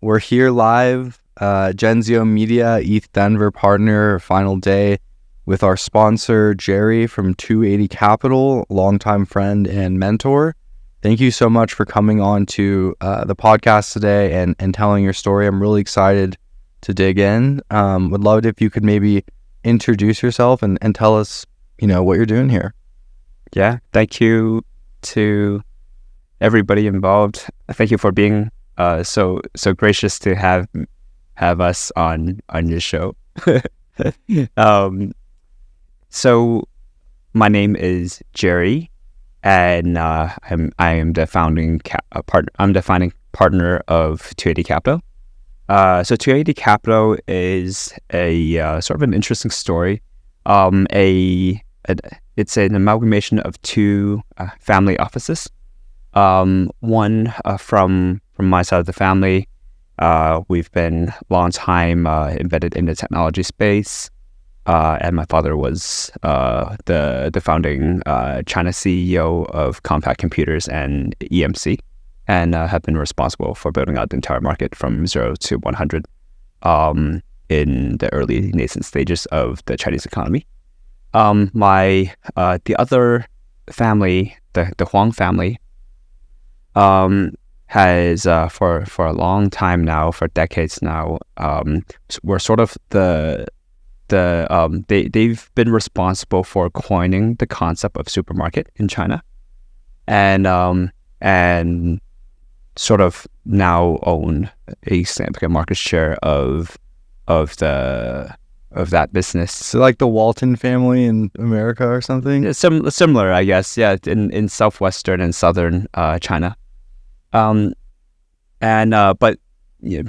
We're here live, Genzio Media, ETHDenver partner, final day with our sponsor, Jerry from 280 Capital, longtime friend and mentor. Thank you so much for coming on to the podcast today and telling your story. I'm really excited to dig in. Would love it if you could maybe introduce yourself and tell us, what you're doing here. Yeah, thank you to everybody involved. Thank you for being so gracious to have us on your show. So my name is Jerry, and I am the founding partner of 280 Capital. So 280 Capital is a sort of an interesting story. It's an amalgamation of two family offices. One from my side of the family. We've been long time embedded in the technology space, and my father was the founding China CEO of Compact Computers and EMC, and have been responsible for building out the entire market from 0 to 100 in the early nascent stages of the Chinese economy. The other family, the Huang family, has for a long time now, for decades now, we're sort of they've been responsible for coining the concept of supermarket in China, and sort of now own a significant market share of that business. So like the Walton family in America or something? Similar, I guess. Yeah, in southwestern and southern China. But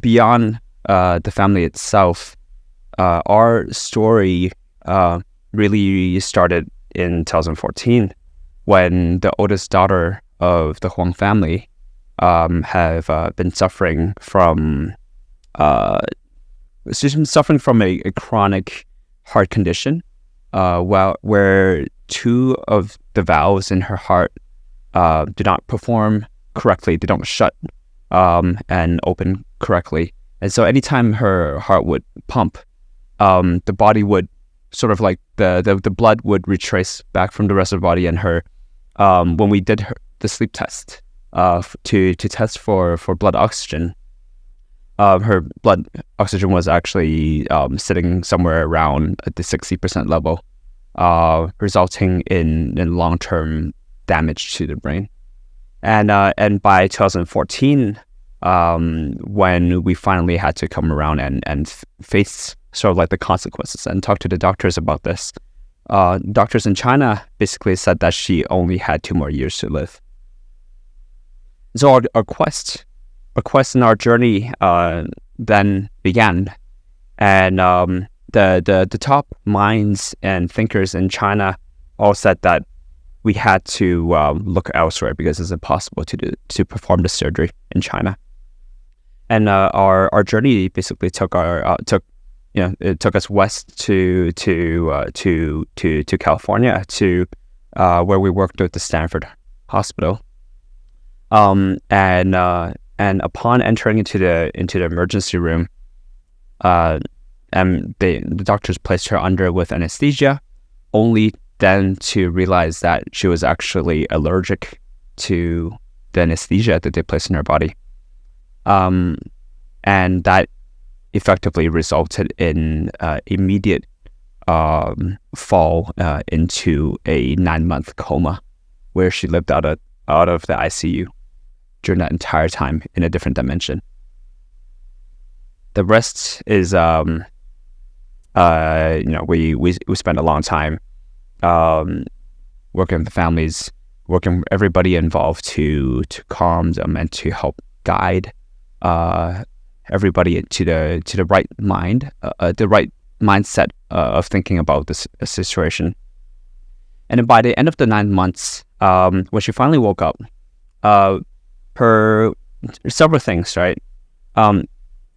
beyond the family itself, our story really started in 2014 when the oldest daughter of the Huang family have been suffering from a chronic heart condition, where two of the valves in her heart do not perform correctly. They don't shut and open correctly. And so anytime her heart would pump, the body would sort of like the blood would retrace back from the rest of the body. And her, when we did the sleep test to test for blood oxygen, her blood oxygen was actually sitting somewhere around the 60% level, resulting in long-term damage to the brain. And by 2014, when we finally had to come around and face sort of like the consequences and talk to the doctors about this, doctors in China basically said that she only had 2 more years to live. So our quest and our journey then began, and the top minds and thinkers in China all said that we had to look elsewhere because it's impossible to perform the surgery in China. And our journey basically took us west to California, to where we worked with the Stanford Hospital. And upon entering into the emergency room, the doctors placed her under with anesthesia, only then to realize that she was actually allergic to the anesthesia that they placed in her body. And that effectively resulted in immediate fall into a 9-month coma, where she lived out of the ICU during that entire time in a different dimension. The rest is, we spent a long time working with the families, working with everybody involved to calm them and to help guide everybody to the right mind, the right mindset of thinking about this situation. And then by the end of the 9 months, when she finally woke up, her several things, right?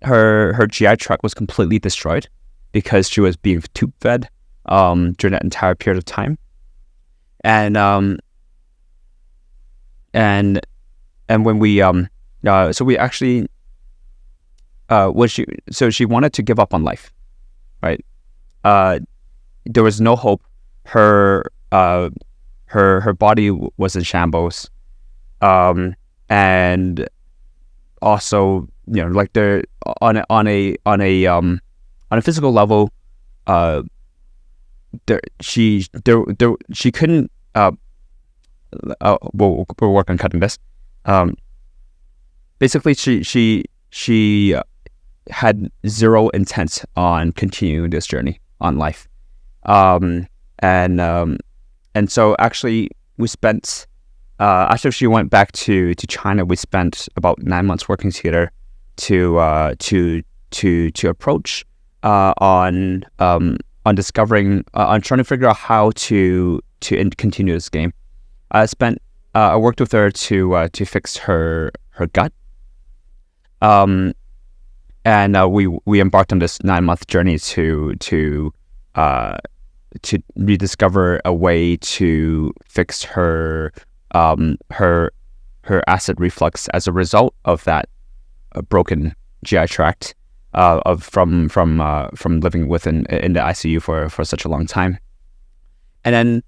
Her GI tract was completely destroyed because she was being tube fed during that entire period of time, and when we so we actually she wanted to give up on life, right? There was no hope. Her body was in shambles, and also, like on a physical level, she couldn't. We'll work on cutting this. Basically, she had zero intent on continuing this journey on life, and so actually we spent after she went back to China, we spent about 9 months working together to approach on discovering on trying to figure out how to continue this game. I worked with her to fix her gut, and we embarked on this 9-month journey to rediscover a way to fix her acid reflux as a result of that broken GI tract from living in the ICU for such a long time. And then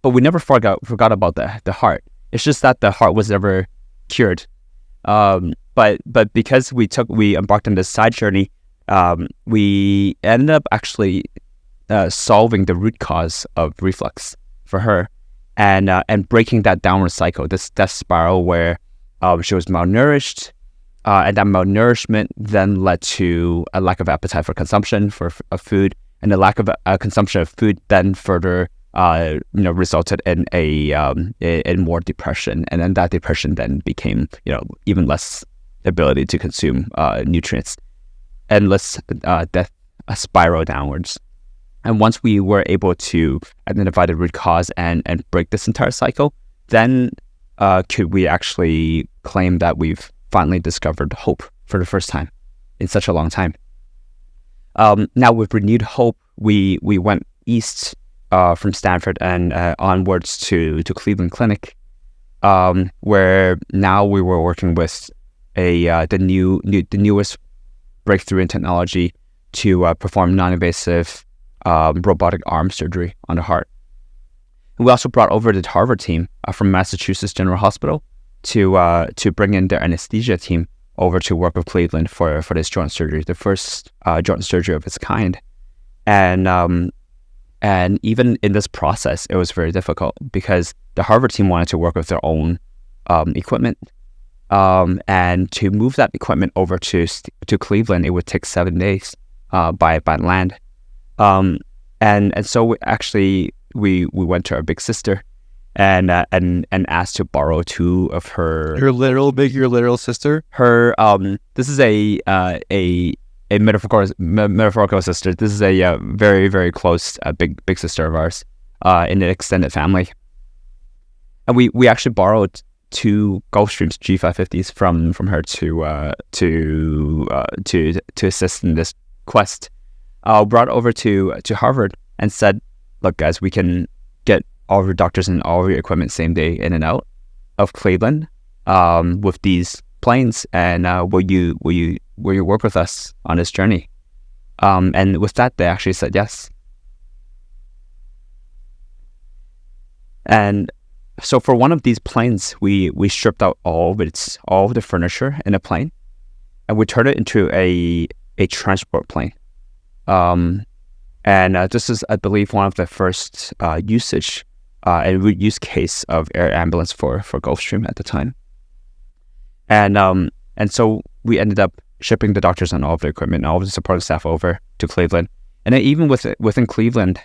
but we never forgot about the heart. It's just that the heart was never cured. But because we embarked on this side journey, we ended up actually solving the root cause of reflux for her, and breaking that downward cycle, this death spiral where she was malnourished, and that malnourishment then led to a lack of appetite for consumption of food, and the lack of consumption of food then further resulted in in more depression, and then that depression then became even less ability to consume nutrients, endless death, a spiral downwards. And once we were able to identify the root cause and break this entire cycle, then could we actually claim that we've finally discovered hope for the first time in such a long time. Now with renewed hope, we went east from Stanford and onwards to Cleveland Clinic, where now we were working with the newest breakthrough in technology to perform non-invasive robotic arm surgery on the heart. And we also brought over the Harvard team from Massachusetts General Hospital to bring in their anesthesia team over to work with Cleveland for this joint surgery, the first joint surgery of its kind. And even in this process, it was very difficult because the Harvard team wanted to work with their own equipment, and to move that equipment over to Cleveland, it would take 7 days by land. And so we went to our big sister and asked to borrow 2 of her. Your literal sister. Her this is a metaphorical sister. This is a very, very close big sister of ours in the extended family. And we actually borrowed 2 Gulfstreams G550s from her to assist in this quest. Brought over to Harvard and said, "Look, guys, we can get all of your doctors and all of your equipment same day in and out of Cleveland with these planes, and will you work with us on this journey?" And with that, they actually said yes. And so for one of these planes, we stripped out all of the furniture in the plane, and we turned it into a transport plane. And this is, I believe, one of the first usage and use case of air ambulance for Gulfstream at the time. And so we ended up shipping the doctors and all of the equipment and all of the support staff over to Cleveland. And then even within Cleveland,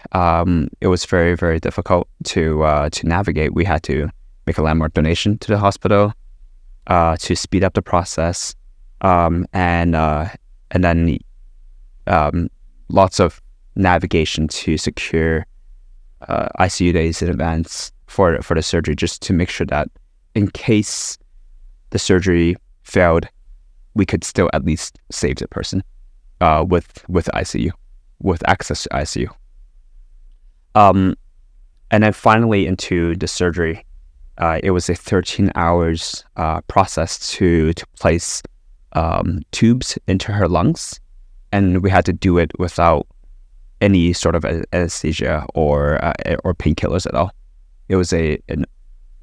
it was very, very difficult to navigate. We had to make a landmark donation to the hospital to speed up the process, and then lots of navigation to secure ICU days in advance for the surgery, just to make sure that in case the surgery failed, we could still at least save the person with ICU, with access to ICU. And then finally into the surgery, it was a 13 hours process to place tubes into her lungs, and we had to do it without any sort of anesthesia or painkillers at all. It was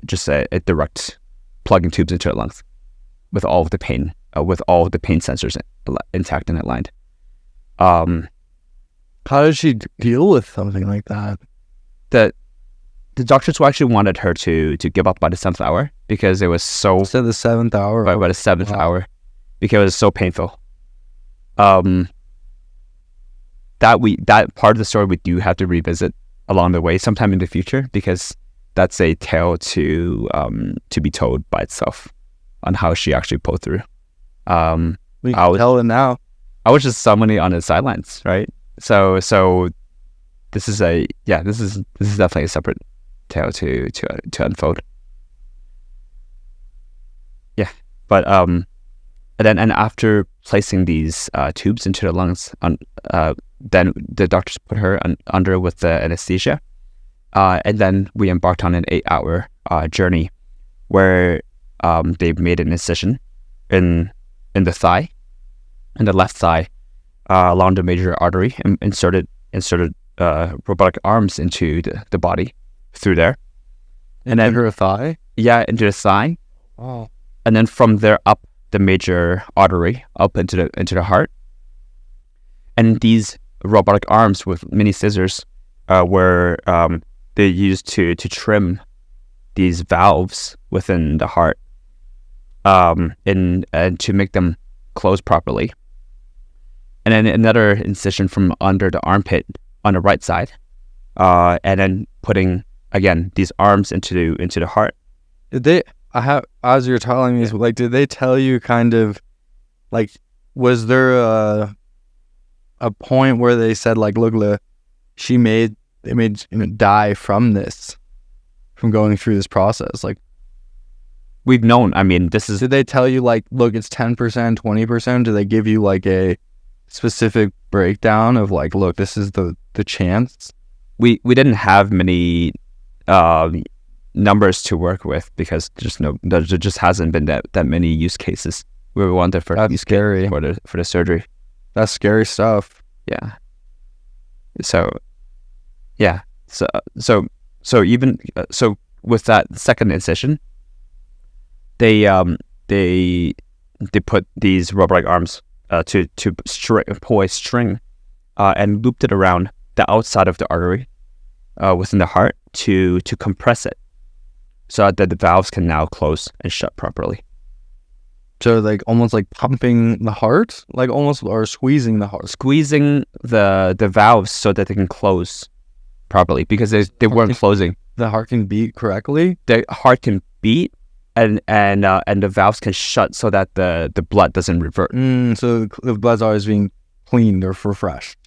just a direct plugging tubes into her lungs with all of the pain sensors intact and aligned. How did she deal with something like that? The doctors actually wanted her to give up by the 7th hour because it was so... So the 7th hour? By the 7th hour, because it was so painful. That part of the story we do have to revisit along the way sometime in the future, because that's a tale to be told by itself on how she actually pulled through. We can tell it now. I was just somebody on the sidelines, right? So this is definitely a separate tale to unfold. Yeah, but and after placing these tubes into the lungs, then the doctors put her under with the anesthesia, and then we embarked on an 8-hour journey where they made an incision in the thigh, in the left thigh, along the major artery, and inserted robotic arms into the body through there, and then her thigh. Yeah, into the thigh. Oh. And then from there up the major artery up into the heart. And these robotic arms with mini scissors were they used to trim these valves within the heart, and to make them close properly. And then another incision from under the armpit on the right side, and then putting again these arms into the heart. Did they? As you're telling me, like, did they tell you kind of, like, was there a point where they said, like, look, they made die from going through this process? Like, we've known. I mean, this is. Did they tell you, like, look, it's 10%, 20%? Did they give you like a specific breakdown of, like, look, this is the chance? We didn't have many numbers to work with, because there just hasn't been that many use cases. We were one of the first use cases for the surgery. That's scary stuff. Yeah. So even with that second incision, they put these robotic arms to pull a string and looped it around the outside of the artery within the heart to compress it, so that the valves can now close and shut properly. So, like, almost like pumping the heart, like almost, or squeezing the heart, squeezing the valves so that they can close properly, because they weren't closing. The heart can beat correctly. The heart can beat, and the valves can shut so that the blood doesn't revert. So the blood's always being cleaned or refreshed.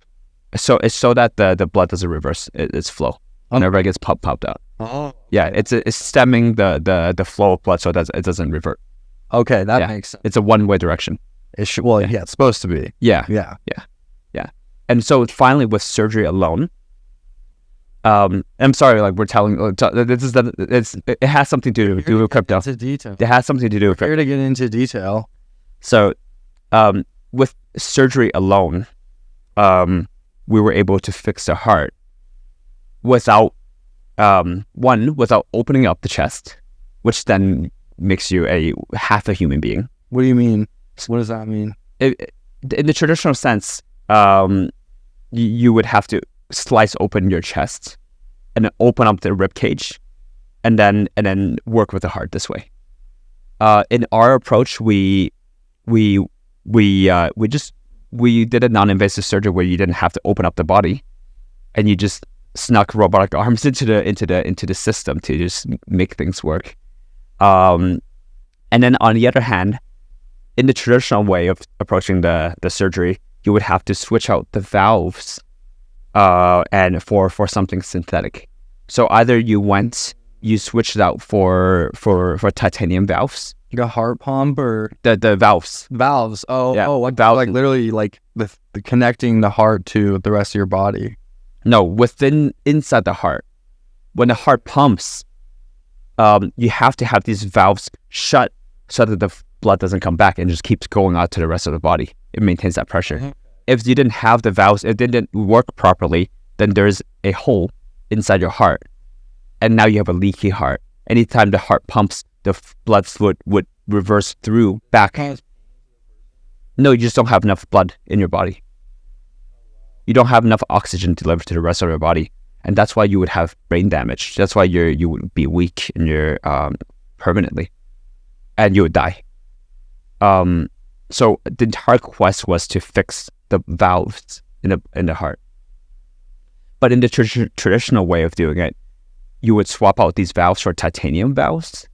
So it's so that the blood doesn't reverse its flow whenever it gets popped out. Oh, yeah, it's stemming the flow of blood so that it doesn't revert. Okay, that makes sense. It's a one-way direction. It's supposed to be. Yeah. And so finally, with surgery alone, I'm sorry, like, we're telling it has something to do with crypto. It has something to do with crypto. Here to get into detail. So, with surgery alone, we were able to fix the heart without opening up the chest, which then makes you half a human being. What do you mean? What does that mean? In the traditional sense, you would have to slice open your chest and then open up the rib cage, and then work with the heart this way. In our approach, we did a non-invasive surgery where you didn't have to open up the body, and you just snuck robotic arms into the system to just make things work. And then on the other hand, in the traditional way of approaching the surgery, you would have to switch out the valves and for something synthetic. So either you switched out for titanium valves, like a heart pump, or the valves. Oh, yeah. What valves? Like literally, like the connecting the heart to the rest of your body. No, inside the heart, when the heart pumps, you have to have these valves shut so that blood doesn't come back and just keeps going out to the rest of the body. It maintains that pressure. If you didn't have the valves, it didn't work properly, then there's a hole inside your heart, and now you have a leaky heart. Anytime the heart pumps, the blood fluid would reverse through back. No, you just don't have enough blood in your body. You don't have enough oxygen delivered to the rest of your body, and that's why you would have brain damage. That's why you would be weak in your permanently, and you would die. So the entire quest was to fix the valves in the heart. But in the traditional way of doing it, you would swap out these valves for titanium valves,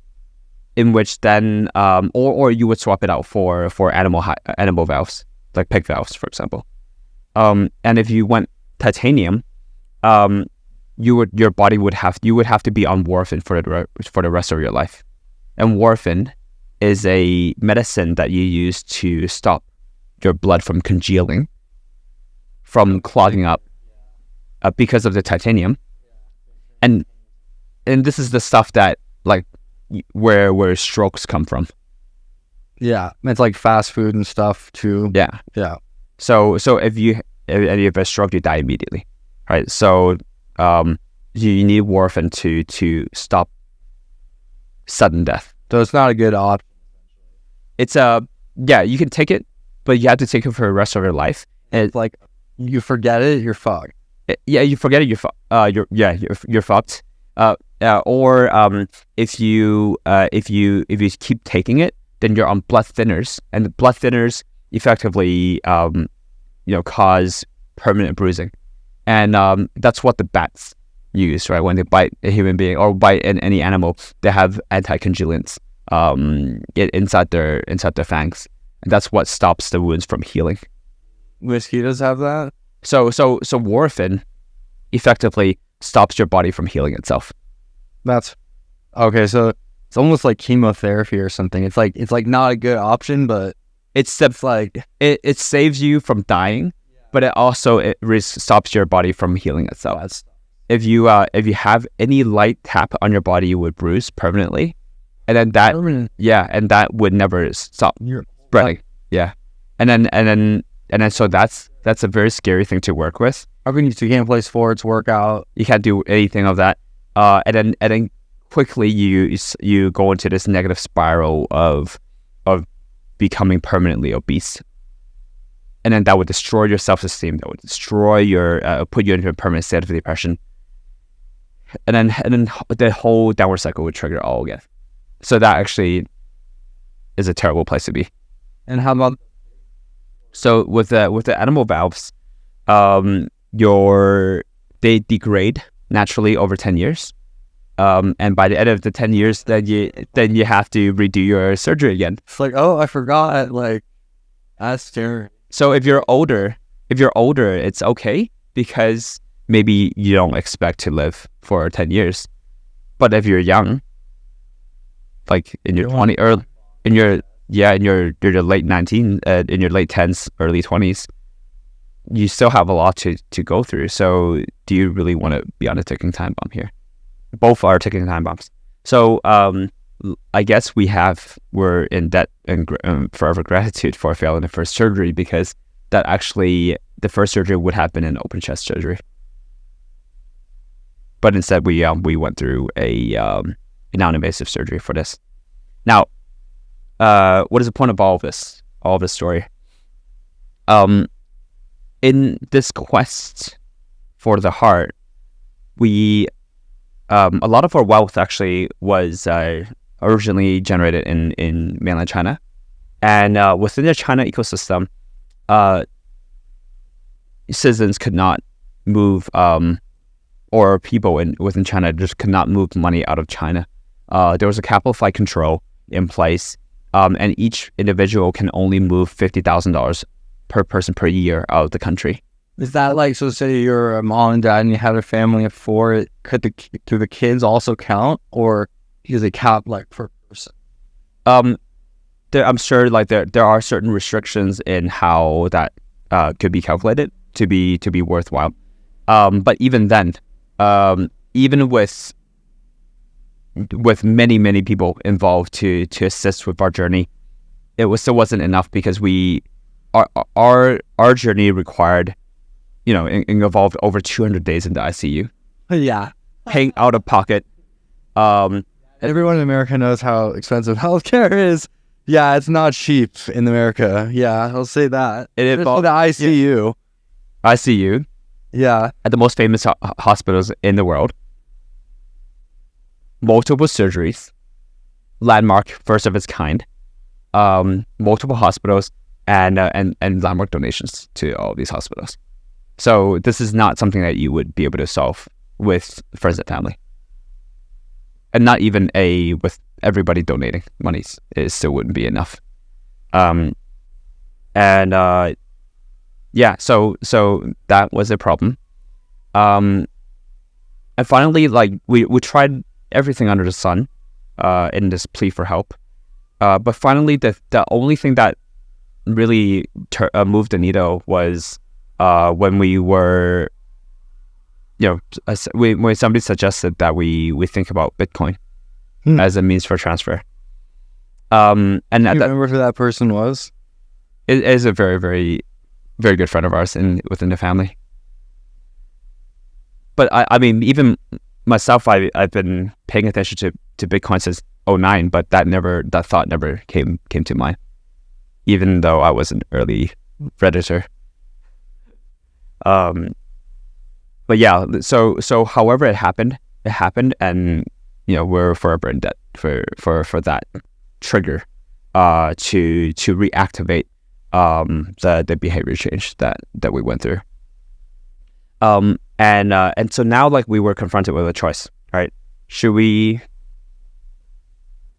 in which then, or you would swap it out for animal valves, like pig valves, for example. And if you went titanium, your body would have to be on warfarin for the rest of your life. And warfarin is a medicine that you use to stop your blood from congealing, from clogging up, because of the titanium. And this is the stuff that like where strokes come from. Yeah, it's like fast food and stuff too. Yeah. So if you have a stroke, you die immediately, right? So you need warfarin to stop sudden death. So it's not a good option. It's you can take it, but you have to take it for the rest of your life. And it's like you forget it, you're fucked. You forget it, you're fucked. Or if you keep taking it, then you're on blood thinners, and the blood thinners effectively cause permanent bruising, and that's what the bats use, right? When they bite a human being or bite any animal, they have anticongelants inside their fangs, and that's what stops the wounds from healing. Mosquitoes have that. So warfarin effectively stops your body from healing itself. That's okay. So it's almost like chemotherapy or something. It's like not a good option, but it's like it saves you from dying, but it also stops your body from healing itself. If you have any light tap on your body, you would bruise permanently, and then that would never stop spreading. Yeah, and then so that's a very scary thing to work with. I mean, you can't play sports, work out. You can't do anything of that. And then quickly you go into this negative spiral of becoming permanently obese, and then that would destroy your self-esteem. That would destroy put you into a permanent state of depression, and then the whole downward cycle would trigger all again. So that actually is a terrible place to be. And how about with the animal valves, they degrade naturally over 10 years. And by the end of the 10 years, then you have to redo your surgery again. It's like, oh, I forgot. Like, that's terrible. So if you're older, it's okay, because maybe you don't expect to live for 10 years. But if you're young, like in your 20s, or in your late 19, in your late 10s, early 20s, you still have a lot to go through. So do you really want to be on a ticking time bomb here? Both are ticking time bombs. So I guess we're in debt and forever gratitude for failing the first surgery, because that actually, the first surgery would have been an open chest surgery. But instead we went through a non-invasive surgery for this. Now, what is the point of all of this story? In this quest for the heart, a lot of our wealth actually was originally generated in mainland China, and within the China ecosystem, citizens could not move, or people within China just could not move money out of China. There was a capital flight control in place, and each individual can only move $50,000 per person per year out of the country. Is that like, so say you're a mom and dad and you have a family of 4, do the kids also count, or is it capped like per person? I'm sure like there are certain restrictions in how that could be calculated to be worthwhile. But even then, even with many people involved to assist with our journey, still wasn't enough because our journey required, involved over 200 days in the ICU, Yeah. paying out of pocket. Everyone in America knows how expensive healthcare is. Yeah, it's not cheap in America. Yeah, I'll say that. It It's involved the ICU. ICU Yeah. at the most famous hospitals in the world, multiple surgeries, landmark, first of its kind, multiple hospitals, and landmark donations to all these hospitals. So this is not something that you would be able to solve with friends and family. And not even with everybody donating monies, it still wouldn't be enough. So that was a problem. And finally, like we tried everything under the sun, in this plea for help. But finally, the only thing that really moved the needle was when we were, when somebody suggested that we think about Bitcoin as a means for transfer. And Do you remember who that person was? It is a very, very, very good friend of ours within the family. But I mean, even myself, I've been paying attention to Bitcoin since 2009, but that thought never came to mind, even though I was an early Redditor. But yeah, so however it happened, and we're forever in debt for that trigger to reactivate the behavior change that we went through. And so now, like, we were confronted with a choice, right? Should we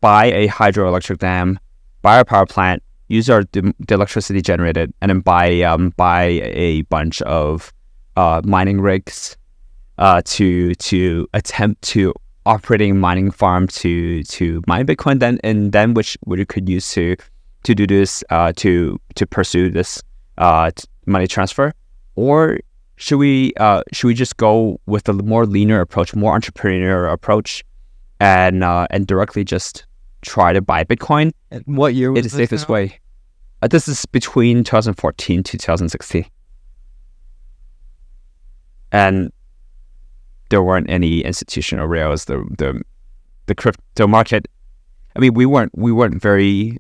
buy a hydroelectric dam, buy a power plant, use the electricity generated, and then buy a bunch of mining rigs to attempt to operating mining farm to mine Bitcoin, then which we could use to do this to pursue this money transfer? Or should we just go with a more leaner approach, more entrepreneurial approach, and directly just try to buy Bitcoin? And what year was it is the safest way? This is between 2014 to 2016, and there weren't any institutional rails. The crypto market. I mean, we weren't very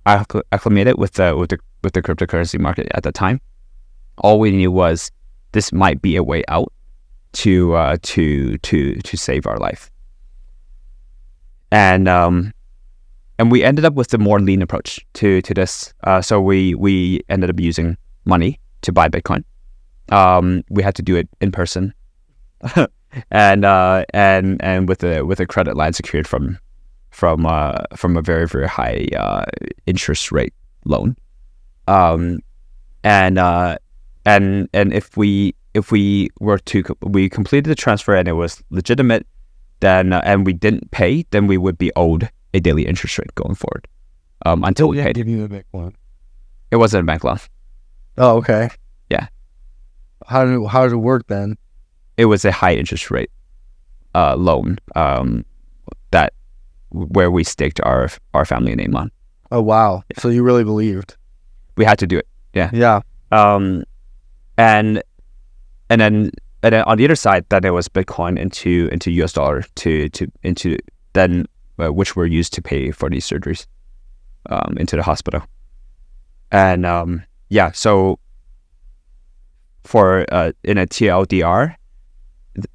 acclimated with the cryptocurrency market at the time. All we knew was this might be a way out to save our life, and we ended up with the more lean approach to this. So we ended up using money to buy Bitcoin. We had to do it in person, and with a credit line secured from a very, very high interest rate loan. And if we completed the transfer and it was legitimate, then and we didn't pay, then we would be owed a daily interest rate going forward until we paid. Give you a Bitcoin. It wasn't a bank loan. Oh, okay. Yeah. How did it work then? It was a high interest rate loan that where we staked our family name on. Oh wow! Yeah. So you really believed? We had to do it. Yeah. Yeah. And then on the other side, then it was Bitcoin into US dollar into then which were used to pay for these surgeries into the hospital. And so for in a TLDR,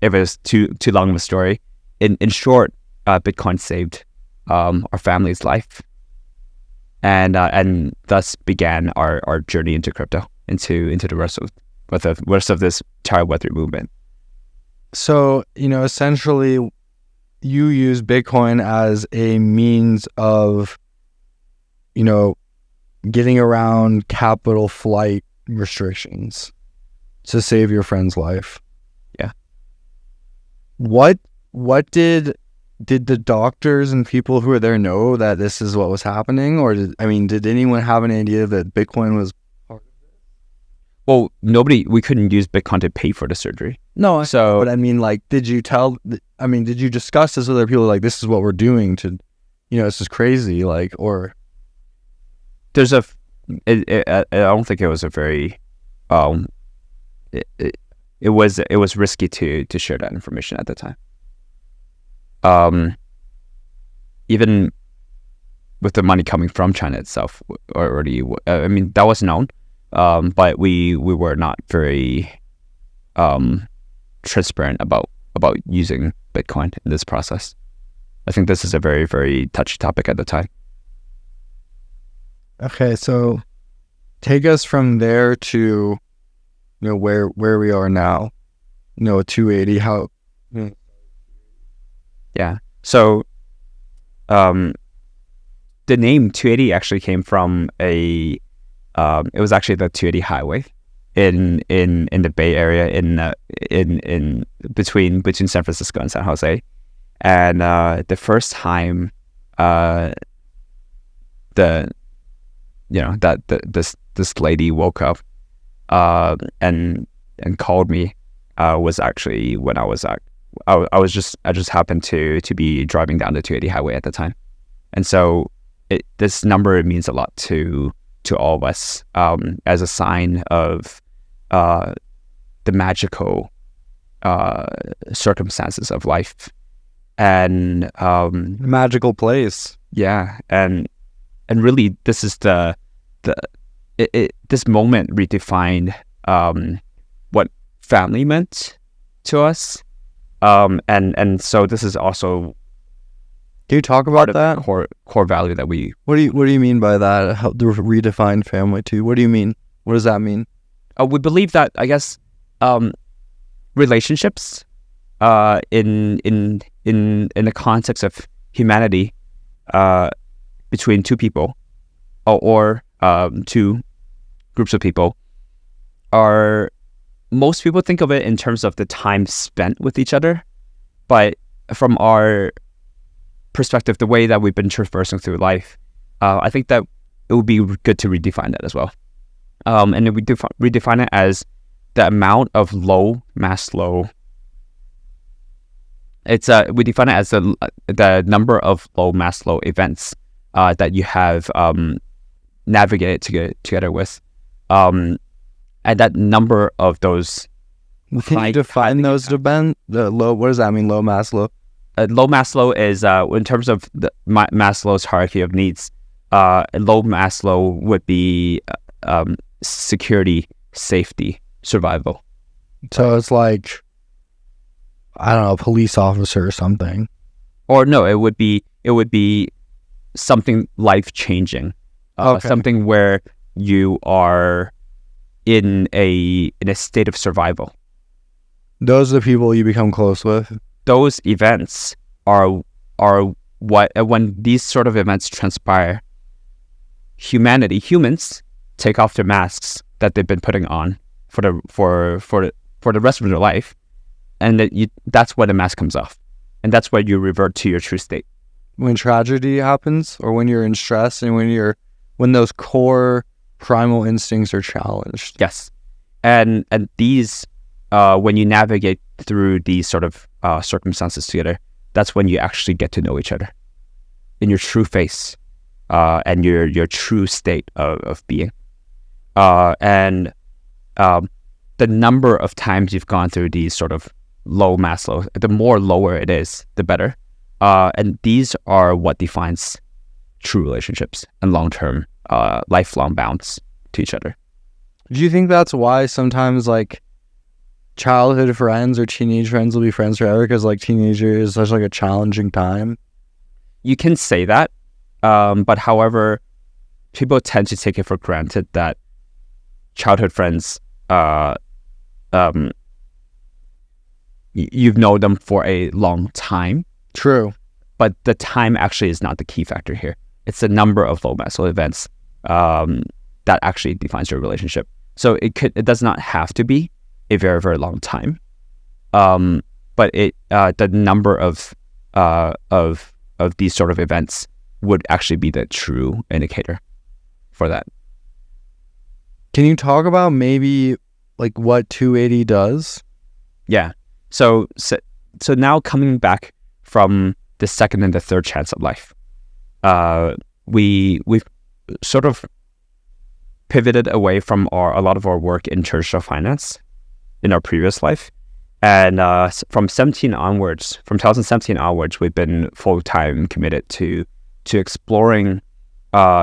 if it was too long of a story, in short, Bitcoin saved our family's life, and thus began our journey into crypto, into the rest of this entire Web3 movement. So essentially, you use Bitcoin as a means of getting around capital flight restrictions to save your friend's life. Yeah. What did the doctors and people who were there know that this is what was happening, or did anyone have an idea that Bitcoin was part of it? Well, we couldn't use Bitcoin to pay for the surgery. No, so but did you discuss this with other people, like, this is what we're doing to, this is crazy, like, or? there's a I don't think it was a very it was risky to share that information at the time. Even with the money coming from China itself already, I mean, that was known, but we were not very transparent about using Bitcoin in this process. I think this is a very, very touchy topic at the time. Okay, so take us from there to, where we are now. 280. How? Yeah. So, the name 280 actually came from it was actually the 280 highway in the Bay Area in between San Francisco and San Jose, and the first time this lady woke up and called me was actually when I just happened to be driving down the 280 highway at the time, and so this number means a lot to all of us as a sign of the magical circumstances of life and magical place. Yeah, and really this is this moment redefined what family meant to us, and so this is also. Can you talk about that core value that we? What do you mean by that? How the redefined family too? What do you mean? What does that mean? We believe that, I guess, relationships, in the context of humanity, between two people, or two groups of people, are, most people think of it in terms of the time spent with each other, but from our perspective, the way that we've been traversing through life, I think that it would be good to redefine that as well. And we redefine it as the amount of low Maslow. We define it as the number of low Maslow events that you have navigated together with, and that number of those. Can you define those events? The low. What does that mean? Low Maslow. Low Maslow is in terms of the Maslow's hierarchy of needs. Low Maslow would be security, safety, survival. So it's like, I don't know, a police officer or something. Or no, it would be something life changing. Okay. Something where you are in a state of survival. Those are the people you become close with. Those events are what, when these sort of events transpire, humans take off their masks that they've been putting on for the rest of their life, and that's when the mask comes off, and that's when you revert to your true state. When tragedy happens, or when you're in stress, and when those core primal instincts are challenged. Yes, and these when you navigate through these sort of circumstances together, that's when you actually get to know each other in your true face, and your true state of being. And the number of times you've gone through these sort of low Maslow, the more lower it is, the better. And these are what defines true relationships and long-term, lifelong bonds to each other. Do you think that's why sometimes like childhood friends or teenage friends will be friends forever, because like teenager is such like a challenging time? You can say that, but however, people tend to take it for granted that childhood friends, you've known them for a long time. True. But the time actually is not the key factor here. It's the number of low Maslow events that actually defines your relationship. So it does not have to be a very, very long time, but the number of these sort of events would actually be the true indicator for that. Can you talk about maybe like what 280 does? Yeah. So now coming back from the second and the third chance of life, we've sort of pivoted away from a lot of our work in traditional finance in our previous life. And from 2017 onwards, we've been full-time committed to exploring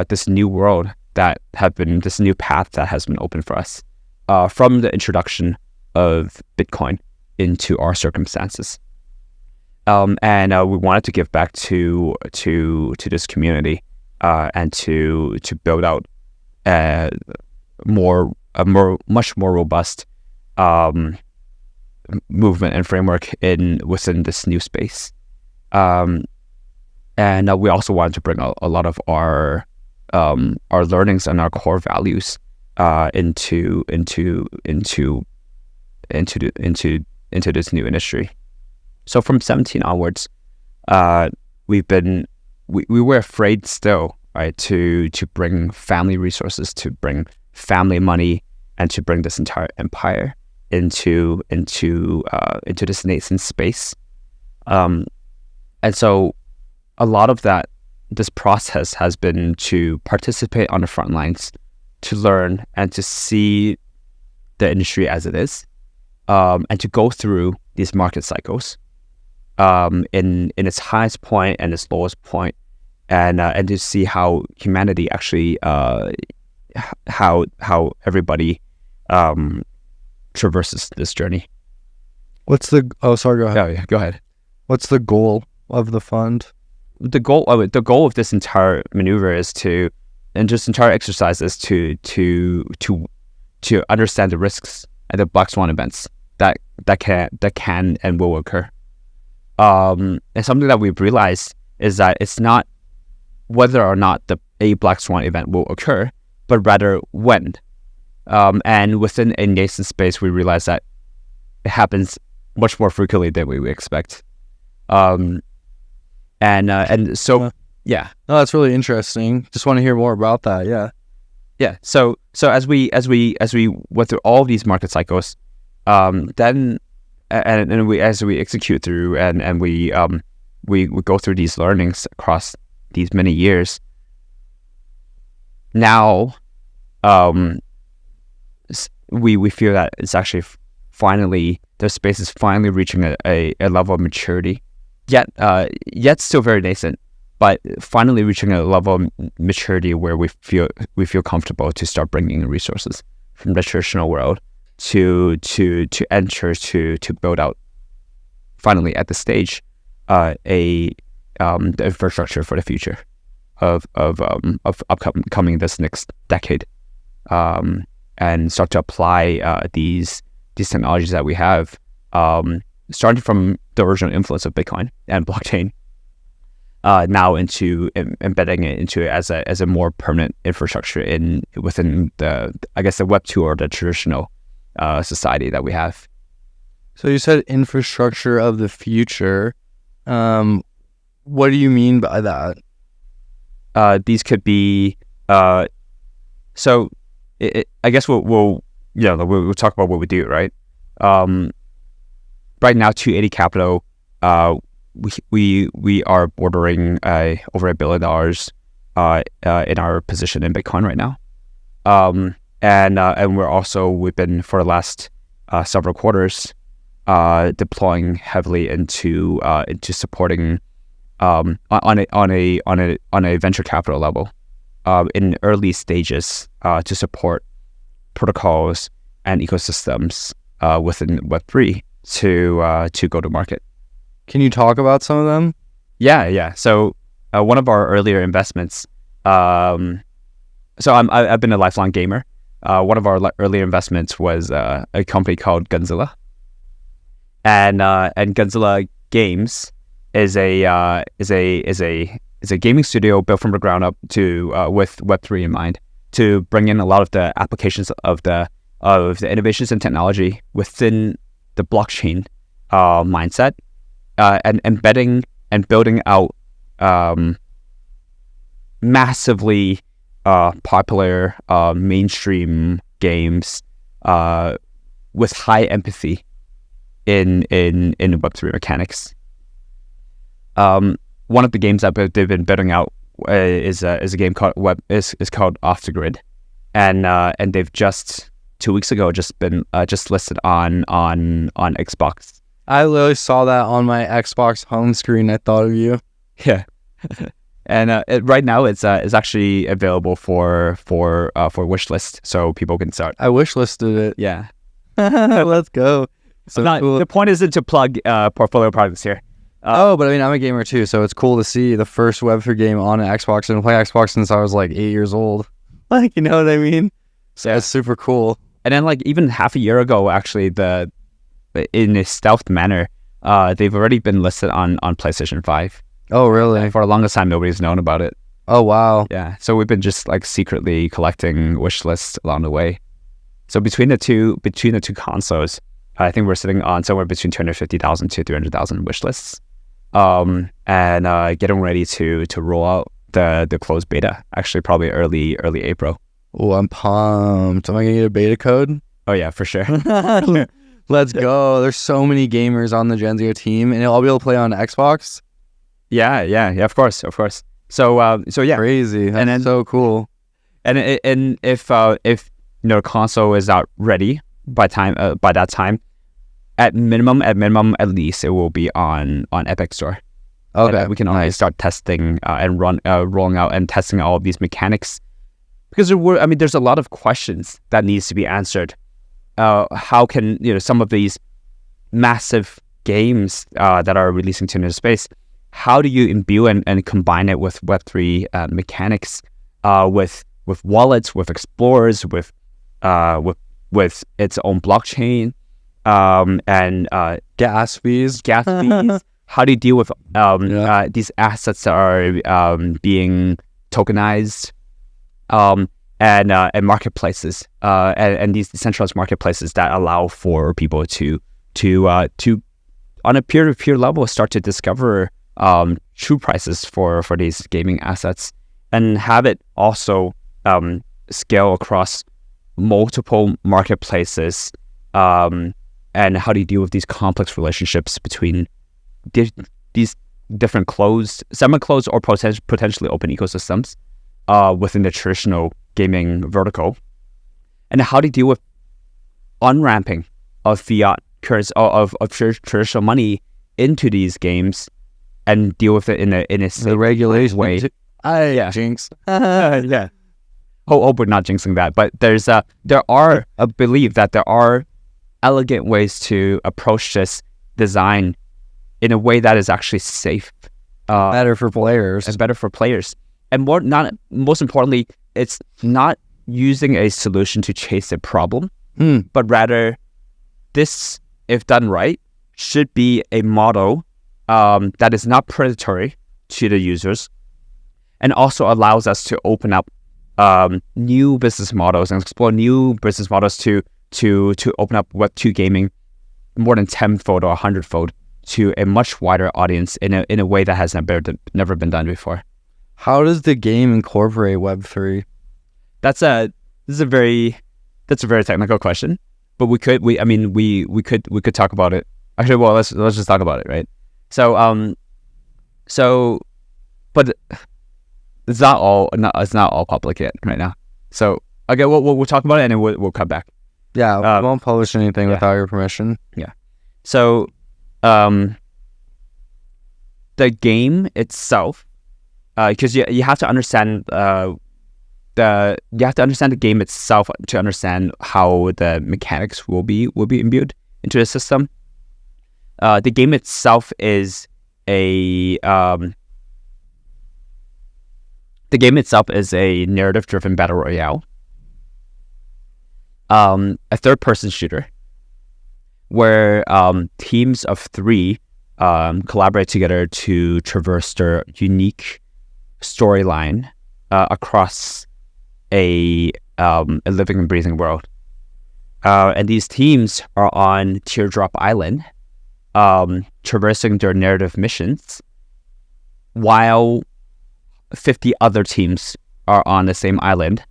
this new world this new path that has been opened for us from the introduction of Bitcoin into our circumstances. And we wanted to give back to this community and to build out a much more robust movement and framework within this new space. And we also wanted to bring a lot of our learnings and our core values into this new industry. So from 17 onwards, we were afraid still, right, to bring family resources, to bring family money, and to bring this entire empire into this nascent space. And so a lot of this process has been to participate on the front lines, to learn and to see the industry as it is, and to go through these market cycles in its highest point and its lowest point, and to see how humanity actually how everybody traverses this journey. Go ahead. Oh, yeah, go ahead. What's the goal of the fund? The goal of this entire maneuver is to understand the risks and the black swan events that can and will occur. And something that we've realized is that it's not whether or not a black swan event will occur, but rather when. And within a nascent space, we realize that it happens much more frequently than we expect. And so, yeah. No, that's really interesting. Just want to hear more about that. Yeah. Yeah. So as we went through all of these market cycles, then as we execute through and we go through these learnings across these many years, now we feel that it's actually finally, the space is finally reaching a level of maturity, yet still very nascent, but finally reaching a level of maturity where we feel comfortable to start bringing in resources from the traditional world to enter to build out finally at the stage the infrastructure for the future of upcoming this next decade, and start to apply these technologies that we have, starting from the original influence of Bitcoin and blockchain, now into embedding it into as a more permanent infrastructure within the Web 2 or the traditional society that we have. So you said infrastructure of the future. What do you mean by that? These could be I guess we'll talk about what we do, right? Right now, 280 Capital, we are bordering over $1 billion in our position in Bitcoin right now, and we've been for the last several quarters deploying heavily into supporting on a venture capital level in early stages to support protocols and ecosystems within Web3 to go to market. Can you talk about some of them? Yeah. So one of our earlier investments. I've been a lifelong gamer. One of our earlier investments was a company called Genzio, and Genzio Games is a gaming studio built from the ground up to with Web3 in mind, to bring in a lot of the applications of the innovations and technology within the blockchain mindset, and embedding and building out massively popular mainstream games with high empathy in Web3 mechanics. One of the games that they've been building out is a game called Off the Grid, and they've just 2 weeks ago just been just listed on Xbox. I literally saw that on my Xbox home screen. I thought of you. Yeah. And right now it's actually available for wishlist, so people can start. I wishlisted it. Yeah. Let's go. So cool. The point isn't to plug portfolio products here. But I mean, I'm a gamer too, so it's cool to see the first Web3 game on an Xbox, and play Xbox since I was like 8 years old. Like, you know what I mean? So yeah. It's super cool. And then like even half a year ago, actually, in a stealth manner, they've already been listed on PlayStation 5. Oh, really? And for the longest time, nobody's known about it. Oh, wow. Yeah. So we've been just like secretly collecting wish lists along the way. So between the two consoles, I think we're sitting on somewhere between 250,000 to 300,000 wish lists, and getting ready to roll out the closed beta. Actually, probably early April. Oh, I'm pumped. Am I gonna get a beta code? Oh yeah, for sure. Let's go. There's so many gamers on the Genzio team, and I'll be able to play on Xbox. Yeah, of course. So yeah, crazy. That's so cool. And if the console is out ready by that time, at minimum, at least it will be on Epic Store. Okay, and we can already start testing and rolling out and testing all of these mechanics, because there's a lot of questions that needs to be answered. How can some of these massive games that are releasing to new space, how do you imbue and combine it with Web3 mechanics, with wallets, with explorers, with its own blockchain, and gas fees? How do you deal with these assets that are being tokenized, and marketplaces, and these decentralized marketplaces that allow for people to on a peer-to-peer level start to discover true prices for these gaming assets, and have it also scale across multiple marketplaces, and how do you deal with these complex relationships between these different closed, semi-closed, or potentially open ecosystems within the traditional gaming vertical, and how do you deal with on-ramping of fiat currency, of traditional money into these games, and deal with it in a the regulation way. Jinx. Yeah. Hope we're not jinxing that, but I believe that there are elegant ways to approach this design in a way that is actually safe, better for players, and most importantly, it's not using a solution to chase a problem, but rather this, if done right, should be a model that is not predatory to the users, and also allows us to open up new business models and explore new business models to open up Web2 gaming more than 10-fold or 100-fold to a much wider audience in a way that has never been done before. How does the game incorporate Web3? That's a very technical question, but we could talk about it. Actually, well, let's just talk about it, right? But it's not all public yet right now. So okay, we'll talk about it, and then we'll come back. Yeah, we won't publish anything without your permission. Yeah. So the game itself, because you have to understand the game itself to understand how the mechanics will be imbued into the system. The game itself is a narrative-driven battle royale, a third-person shooter, where teams of 3 collaborate together to traverse their unique storyline across a living and breathing world. And these teams are on Teardrop Island, traversing their narrative missions, while 50 other teams are on the same island.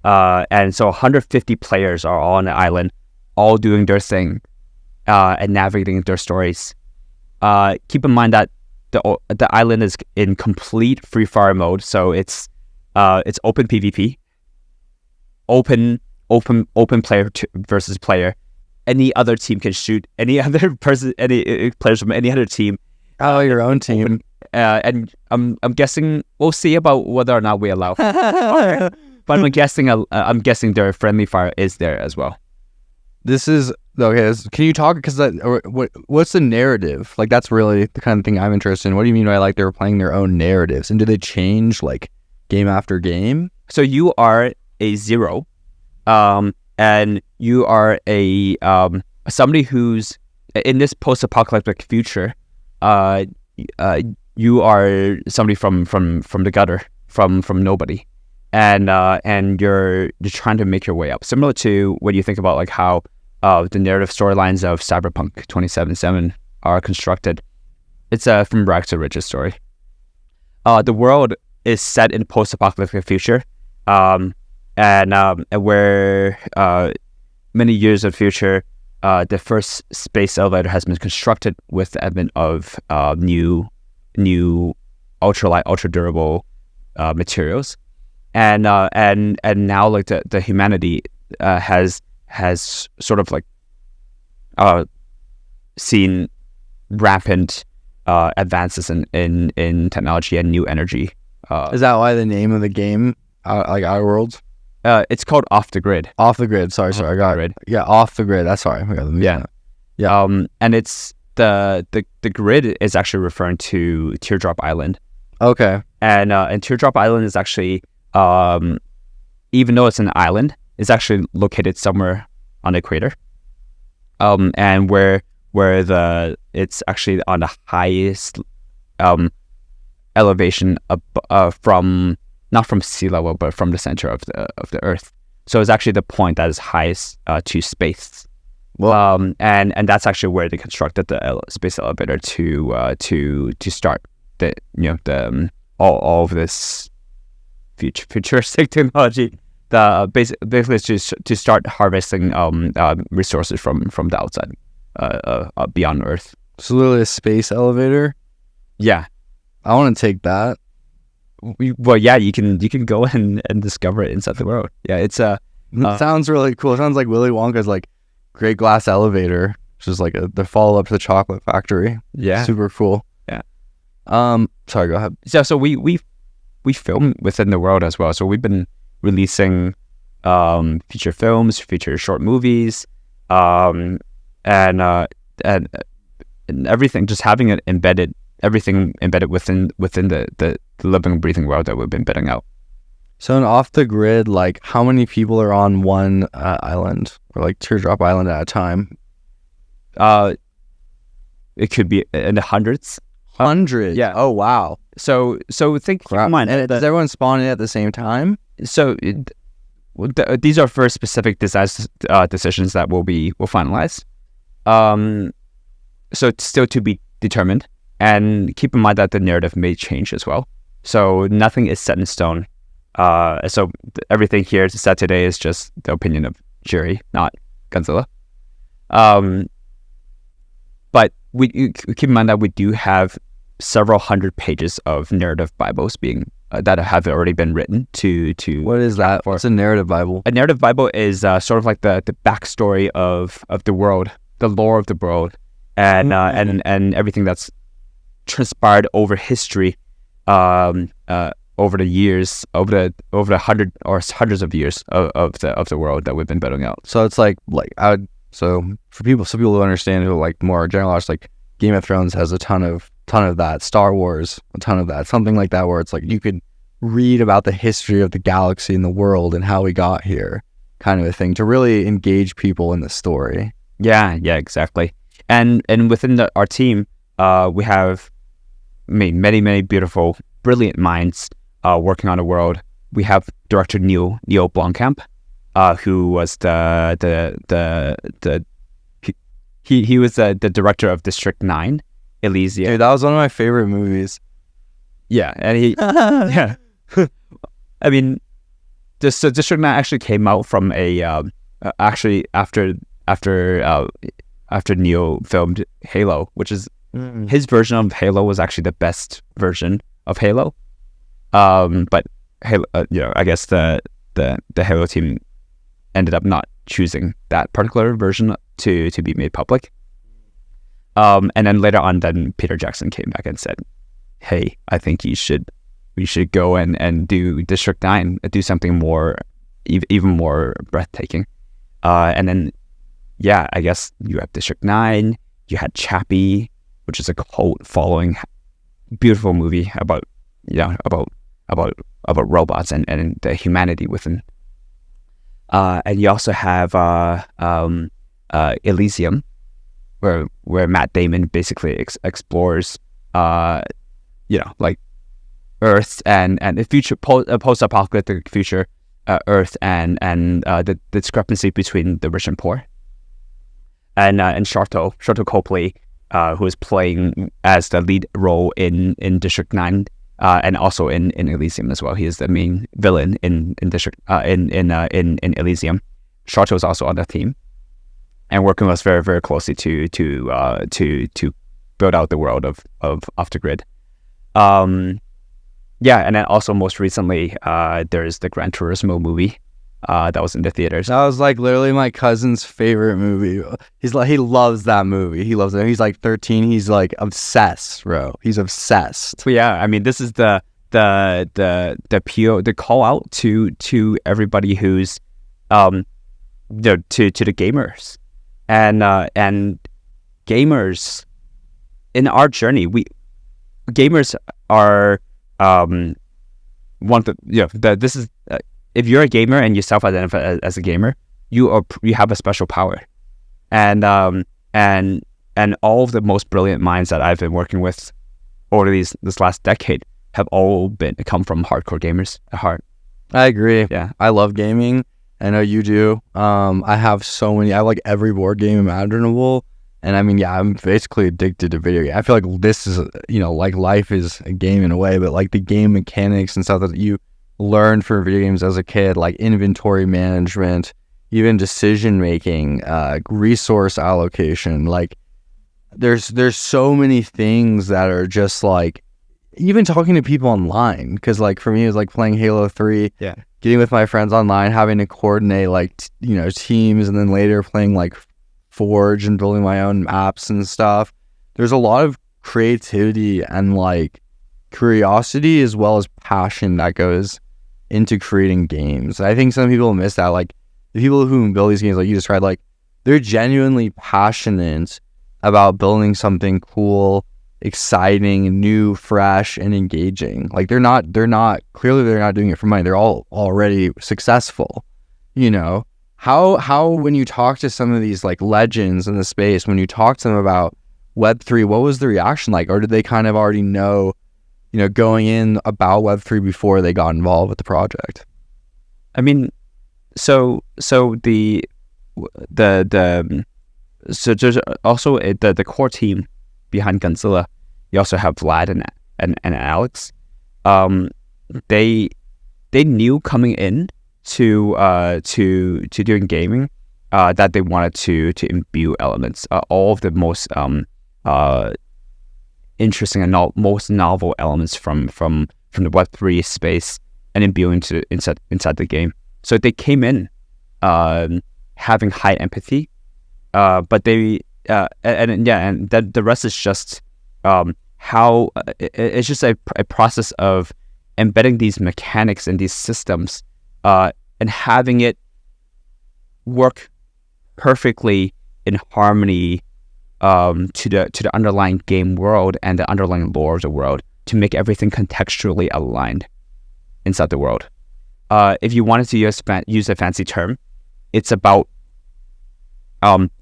And so 150 players are all on the island, all doing their thing, and navigating their stories. Keep in mind that the island is in complete free fire mode, so it's open PvP. open player versus player. Any other team can shoot any other person, any players from any other team. Oh, your own team. And I'm guessing we'll see about whether or not we allow. But I'm guessing their friendly fire is there as well. This is okay. Can you talk? Because what's the narrative? Like, that's really the kind of thing I'm interested in. What do you mean by like they were playing their own narratives, and do they change like game after game? So you are a 0, and you are a somebody who's in this post-apocalyptic future. You are somebody from the gutter, from nobody, and you're trying to make your way up. Similar to when you think about like how the narrative storylines of Cyberpunk 2077 are constructed. It's from rags to riches story. The world is set in a post-apocalyptic future, and where many years of future, the first space elevator has been constructed with the advent of new ultralight, ultra durable materials, and now like the humanity has sort of like seen rampant advances in technology and new energy. Is that why the name of the game, like Our Worlds? It's called Off the Grid. Off the Grid. Sorry, I got it. Yeah, Off the Grid. That's sorry. Yeah. And it's the grid is actually referring to Teardrop Island. Okay. And Teardrop Island is actually, even though it's an island, it's actually located somewhere on the equator. And where it's actually on the highest elevation from, not from sea level, but from the center of the Earth. So it's actually the point that is highest to space. Well, and that's actually where they constructed the space elevator to start all of this futuristic technology. Basically to start harvesting resources from the outside, beyond Earth. So literally a space elevator. Yeah, I want to take that. Well, yeah, you can go and discover it inside the world. Yeah, it sounds really cool. It sounds like Willy Wonka's like Great Glass Elevator, which is like the follow up to the Chocolate Factory. Yeah, super cool. Yeah. Sorry, go ahead. Yeah, so we film within the world as well. So we've been releasing feature films, feature short movies, and everything. Just having it embedded. Everything embedded within the living, breathing world that we've been building out. So in Off the Grid, like how many people are on one island, or like Teardrop Island at a time? It could be in the hundreds. Hundreds? Yeah. Oh wow. So think. Keep in mind, and does everyone spawn in at the same time? So these are for specific design decisions that we'll finalize. So it's still to be determined. And keep in mind that the narrative may change as well. So nothing is set in stone. So everything here set today is just the opinion of Jerry, not Godzilla. But we keep in mind that we do have several hundred pages of narrative Bibles being that have already been written to. What is that? What's a narrative Bible? A narrative Bible is sort of like the backstory of the world, the lore of the world, and everything that's transpired over history, over the years, over the hundreds of years of the world that we've been building out. So it's like so for people who understand, who like more generalized, like Game of Thrones has a ton of that, Star Wars a ton of that, something like that, where it's like you could read about the history of the galaxy and the world and how we got here, kind of a thing, to really engage people in the story. Yeah, exactly. And within our team, we have many beautiful, brilliant minds working on the world. We have director Neil Blomkamp, who was he was the director of District 9, Elysia. Dude, that was one of my favorite movies. Yeah, and he yeah. I mean, District 9 actually came out from a actually after Neo filmed Halo, which is his version of Halo was actually the best version of Halo. But Halo, I guess the Halo team ended up not choosing that particular version to be made public. And then later on, then Peter Jackson came back and said, "Hey, I think we should go and do District 9, do something more, even more breathtaking." And then, yeah, I guess you have District 9. You had Chappie, which is a cult following, beautiful movie about robots and the humanity within. And you also have Elysium, where Matt Damon basically explores, like Earth and the future, post-apocalyptic future, Earth and the discrepancy between the rich and poor. And Sharlto Copley, who is playing as the lead role in District 9, and also in Elysium as well. He is the main villain in Elysium. Sharlto is also on the team, and working with us very, very closely to build out the world of Off the Grid. And then also most recently, there's the Gran Turismo movie that was in the theaters. That was like literally my cousin's favorite movie. He loves that movie. He loves it. He's like 13. He's like obsessed, bro. He's obsessed. So yeah, I mean, this is the call out to everybody who's to the gamers and gamers in our journey. Gamers are this is if you're a gamer and you self-identify as a gamer, you have a special power, and all of the most brilliant minds that I've been working with over this last decade have all come from hardcore gamers at heart. I agree. Yeah, I love gaming. I know you do. I have so many. I have like every board game imaginable. And I mean, yeah, I'm basically addicted to video games. I feel like this is, like life is a game in a way, but like the game mechanics and stuff that you learned from video games as a kid, like inventory management, even decision making, resource allocation. Like there's so many things that are just like, even talking to people online. Because like for me, it was like playing Halo 3, getting with my friends online, having to coordinate like, teams, and then later playing like Forge and building my own apps and stuff. There's a lot of creativity and like curiosity as well as passion that goes into creating games. I think some people miss that. Like the people who build these games, like you described, like they're genuinely passionate about building something cool, exciting, new, fresh, and engaging. Like they're not clearly they're not doing it for money. They're all already successful, How when you talk to some of these like legends in the space, when you talk to them about Web3, what was the reaction like? Or did they kind of already know, going in about Web3 before they got involved with the project? I mean, so there's also the core team behind Godzilla. You also have Vlad and Alex. They knew coming in to doing gaming that they wanted to imbue elements, all of the most interesting and most novel elements from the Web3 space, and imbuing inside the game. So they came in having high empathy, but they and the rest is just how it's just a process of embedding these mechanics and these systems, and having it work perfectly in harmony to the underlying game world and the underlying lore of the world, to make everything contextually aligned inside the world. If you wanted to use a fancy term, it's about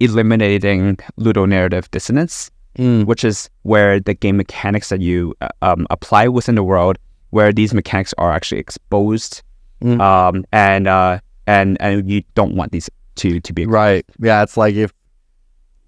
eliminating ludonarrative dissonance, which is where the game mechanics that you apply within the world, where these mechanics are actually exposed, and you don't want these to be right. Yeah, it's like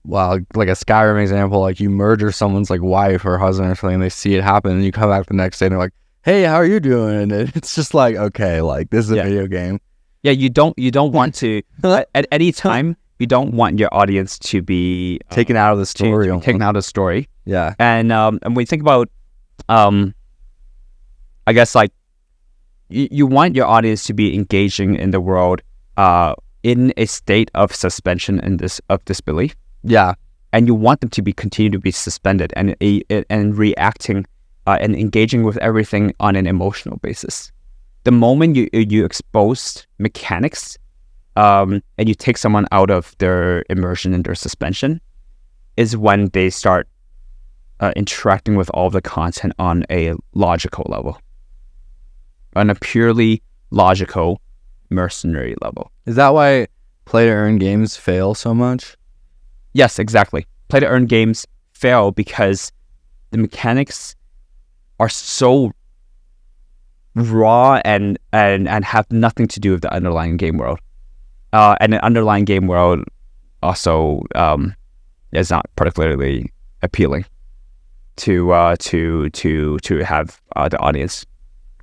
like a Skyrim example, like you murder someone's like wife or husband or something, and they see it happen, and you come back the next day and they're like, "Hey, how are you doing?" And it's just like, okay, like this is a video game. Yeah, you don't want to at any time. You don't want your audience to be taken out of the story. Taken out of the story. Yeah. And when you think about, I guess like you want your audience to be engaging in the world in a state of suspension and of disbelief, Yeah. and you want them to continue to be suspended and reacting and engaging with everything on an emotional basis. The moment you expose mechanics and you take someone out of their immersion and their suspension is when they start interacting with all the content on a logical level, on a purely logical mercenary level. Is that why play-to-earn games fail so much? Yes, exactly. Play-to-earn games fail because the mechanics are so raw and have nothing to do with the underlying game world. And the underlying game world also is not particularly appealing to have the audience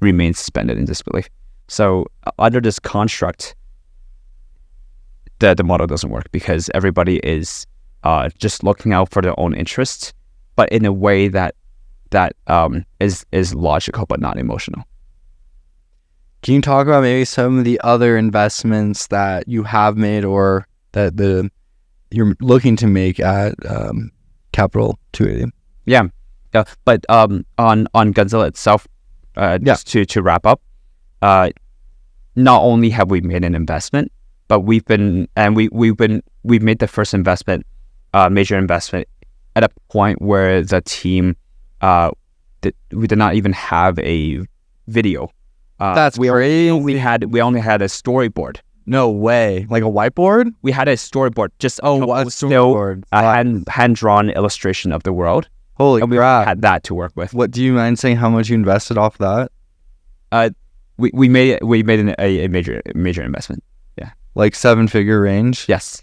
remain suspended in disbelief. So under this construct, the model doesn't work because everybody is just looking out for their own interests, but in a way that is logical but not emotional. Can you talk about maybe some of the other investments that you have made or that you're looking to make at Capital 280? Yeah. But on Genzio itself, just to wrap up, not only have we made an investment, but we've made the first investment, major investment, at a point where the team we did not even have a video. That's crazy. We only had a storyboard. No way. Like a whiteboard? We had a storyboard, just a storyboard. hand drawn illustration of the world. Holy and crap. We had that to work with. What do you mind saying how much you invested off that? We made a major investment. Yeah. Like 7-figure range? Yes.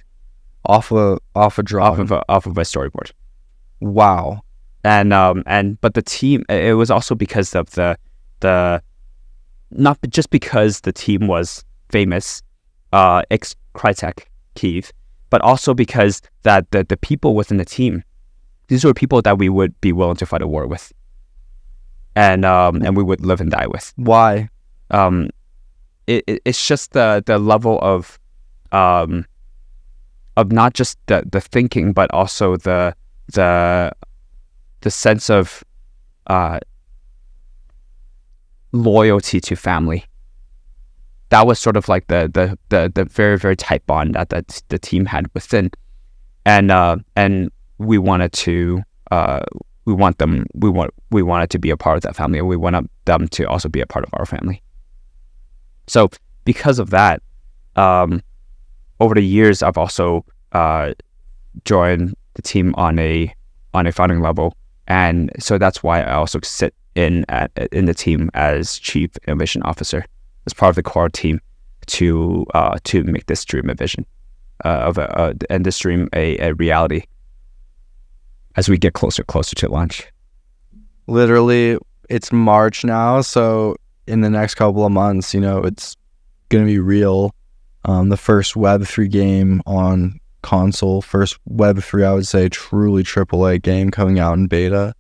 Off a drawing. Off of a storyboard. Wow. But the team, it was also because of the not just because the team was famous, ex Crytek Kyiv, but also because that the people within the team, these were people that we would be willing to fight a war with, and we would live and die with. Why? It's just the level of not just the thinking, but also the sense of loyalty to family. That was sort of like the very, very tight bond that the team had within, and we wanted to we wanted to be a part of that family, and we wanted them to also be a part of our family. So because of that, over the years, I've also joined the team on a founding level, and so that's why I also sit in the team as Chief Innovation Officer, as part of the core team to make this dream a vision and this dream a reality as we get closer to launch. Literally, it's March now, so in the next couple of months, it's going to be real. The first Web3 game on console, first Web3, I would say, truly AAA game coming out in beta.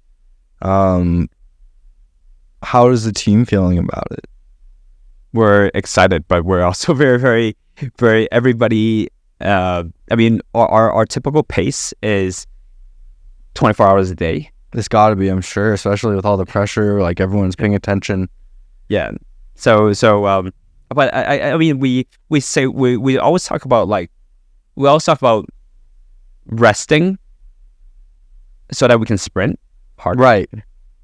How is the team feeling about it? We're excited, but we're also very, very, very, everybody, I mean, our typical pace is 24 hours a day. It's got to be, I'm sure, especially with all the pressure, like everyone's paying attention. Yeah. So, but I mean, we always talk about resting so that we can sprint hard. Right.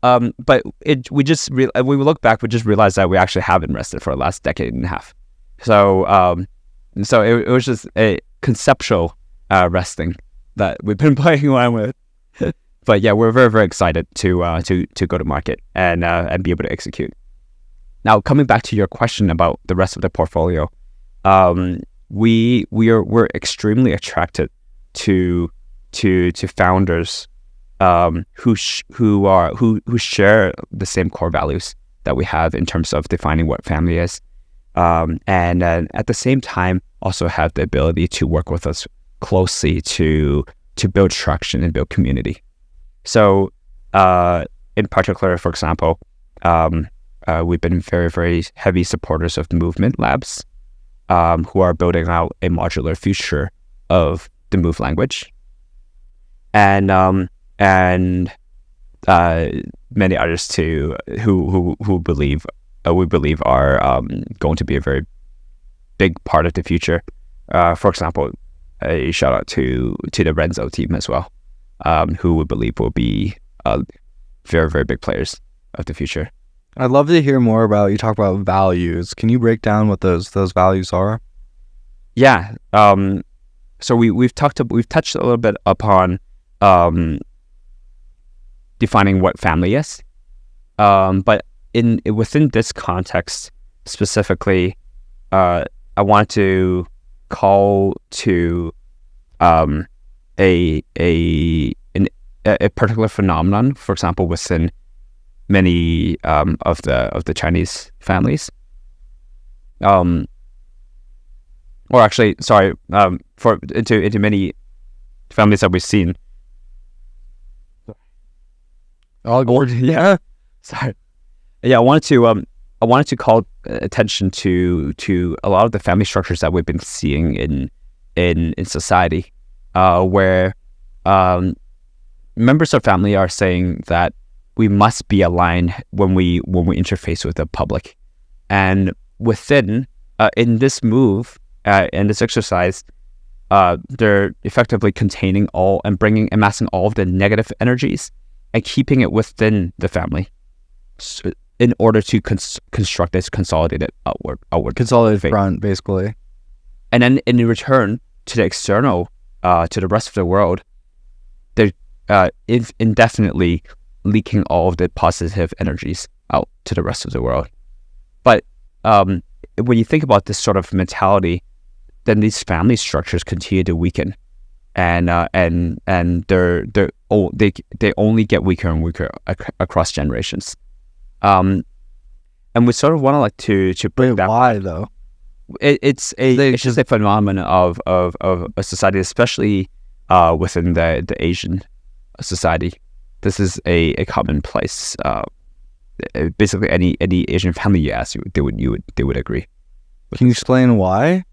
But we look back, we just realized that we actually haven't rested for the last decade and a half. So, it was just a conceptual resting that we've been playing around with. But yeah, we're very, very excited to go to market and be able to execute. Now, coming back to your question about the rest of the portfolio, we're extremely attracted to founders who share the same core values that we have in terms of defining what family is, and at the same time also have the ability to work with us closely to build traction and build community. So, in particular, for example, we've been very, very heavy supporters of Movement Labs, who are building out a modular future of the Move language, and many others too who believe we believe are going to be a very big part of the future. For example, a shout out to the Renzo team as well, who we believe will be very, very big players of the future. I'd love to hear more about, you talk about values. Can you break down what those values are? Yeah. So we've touched a little bit upon defining what family is. But within this context specifically, I want to call to a particular phenomenon, for example, within many of the Chinese families, or actually, sorry, into many families that we've seen. Yeah. Sorry. Yeah, I wanted to call attention to a lot of the family structures that we've been seeing in society, where members of family are saying that we must be aligned when we interface with the public, and within in this move in this exercise, they're effectively containing all and amassing all of the negative energies and keeping it within the family, in order to construct this consolidated outward Consolidated faith. front, basically. And then in return to the external, to the rest of the world, they're indefinitely leaking all of the positive energies out to the rest of the world. But when you think about this sort of mentality, then these family structures continue to weaken, and they only get weaker and weaker across generations. And we sort of want to break that. Why though? It's just a phenomenon of a society, especially within the Asian society. This is a commonplace. Basically, any Asian family you ask, they would agree. Can you explain why?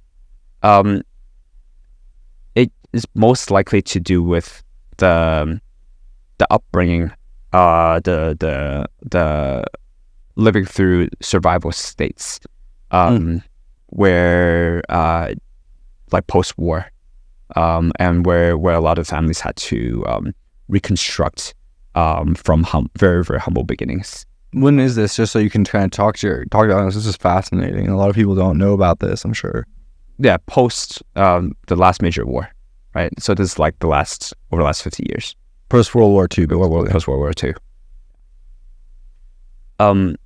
It is most likely to do with the upbringing, the living through survival states, where like post-war, and where a lot of families had to reconstruct from very, very humble beginnings. When is this? Just so you can kind of talk about this. This is fascinating. A lot of people don't know about this, I'm sure. Yeah, post the last major war, right? So this is like over the last 50 years. Post World War II. Post World War II. And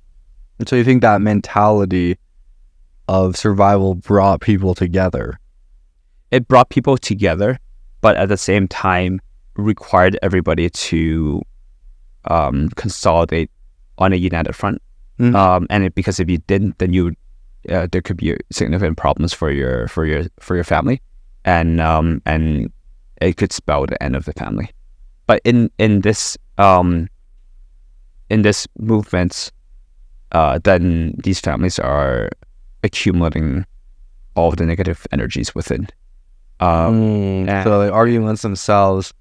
so you think that mentality of survival brought people together? It brought people together, but at the same time required everybody to consolidate on a united front. Because if you didn't, then you there could be significant problems for your family, and it could spell the end of the family. But in this movement, then these families are accumulating all of the negative energies within. So they argue amongst themselves.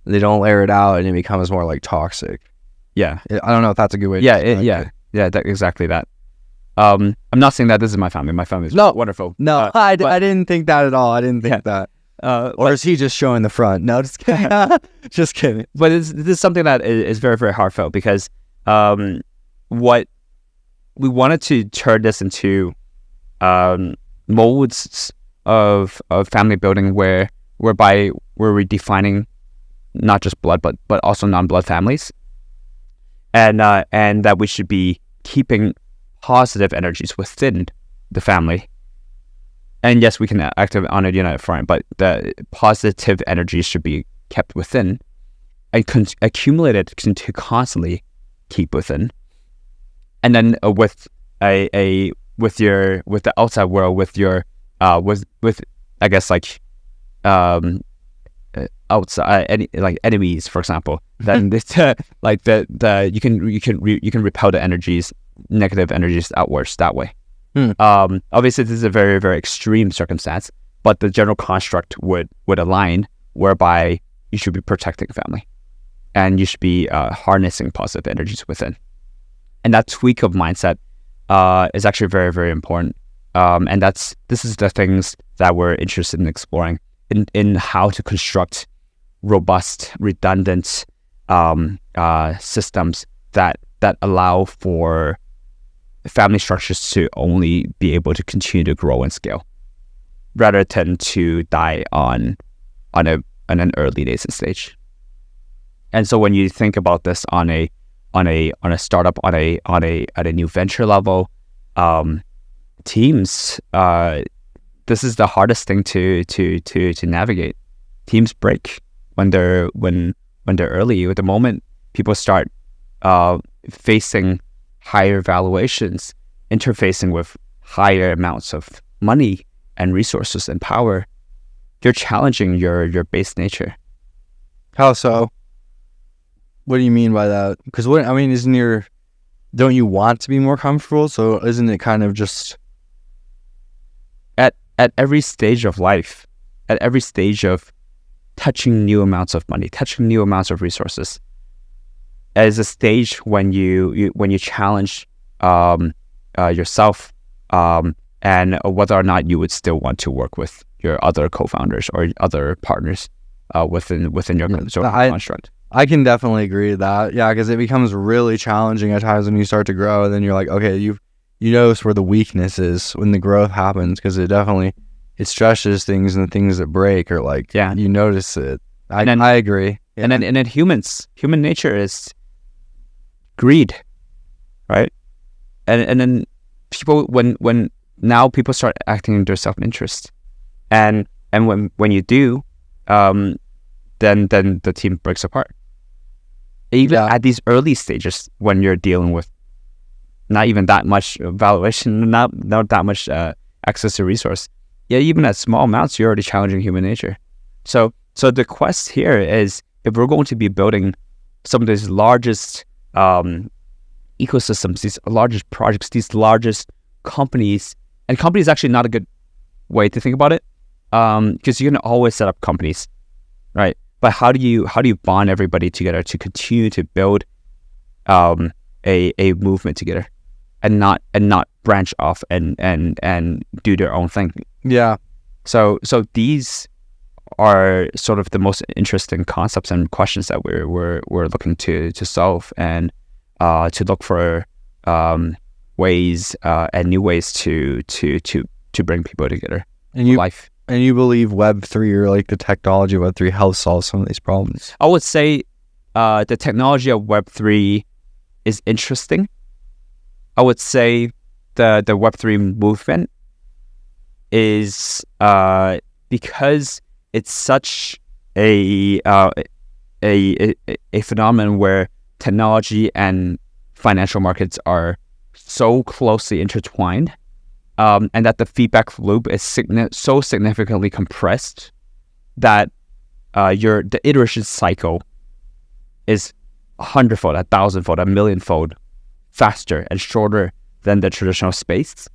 They don't air it out, and it becomes more like toxic. Yeah, I don't know if that's a good way. Exactly that. I'm not saying that this is my family. My family is wonderful. No, I didn't think that at all. I didn't think that. Or is he just showing the front? No, just kidding. Just kidding. But this is something that is very, very heartfelt, because what we wanted to turn this into modes of family building whereby we're redefining not just blood but also non-blood families, and that we should be keeping positive energies within the family. And yes, we can activate on a united front, but the positive energies should be kept within and accumulated to constantly keep within. And then with the outside world, with I guess like outside enemies, for example, then this like you can repel the energies, negative energies outwards that way. Obviously, this is a very, very extreme circumstance, but the general construct would align, whereby you should be protecting family and you should be harnessing positive energies within. And that tweak of mindset is actually very, very important. And this is the things that we're interested in exploring in how to construct robust, redundant systems that allow for family structures to only be able to continue to grow and scale, rather than to die on an early nascent stage. And so when you think about this on a startup, on a new venture level, teams, this is the hardest thing to navigate. Teams break when they're early. At the moment people start facing higher valuations, interfacing with higher amounts of money and resources and power, you're challenging your base nature. How so? What do you mean by that? Because don't you want to be more comfortable? So isn't it kind of just at every stage of life, at every stage of touching new amounts of money, touching new amounts of resources, as a stage when you challenge yourself, and whether or not you would still want to work with your other co-founders or other partners within your construct. I can definitely agree with that. Yeah, because it becomes really challenging at times when you start to grow, and then you're like, okay, you notice where the weakness is when the growth happens, because it stretches things, and the things that break are like, you notice it. I agree. Yeah. And then human nature is greed, right? And then people, when now people start acting in their self-interest, and when you do, then the team breaks apart. Even at these early stages, when you're dealing with not even that much valuation, not that much access to resource, even at small amounts, you're already challenging human nature. So the quest here is, if we're going to be building some of these largest ecosystems, these largest projects, these largest companies, and company is actually not a good way to think about it, because you can always set up companies, right? But how do you bond everybody together to continue to build a movement together, and not branch off and do their own thing? Yeah. So these are sort of the most interesting concepts and questions that we're looking to solve, and to look for ways and new ways to bring people together in life. And you believe Web3, or like the technology of Web3, helps solve some of these problems? I would say the technology of Web3 is interesting. I would say the Web3 movement is because it's such a phenomenon where technology and financial markets are so closely intertwined, and that the feedback loop is so significantly compressed that the iteration cycle is 100-fold, 1,000-fold, 1,000,000-fold faster and shorter than the traditional space,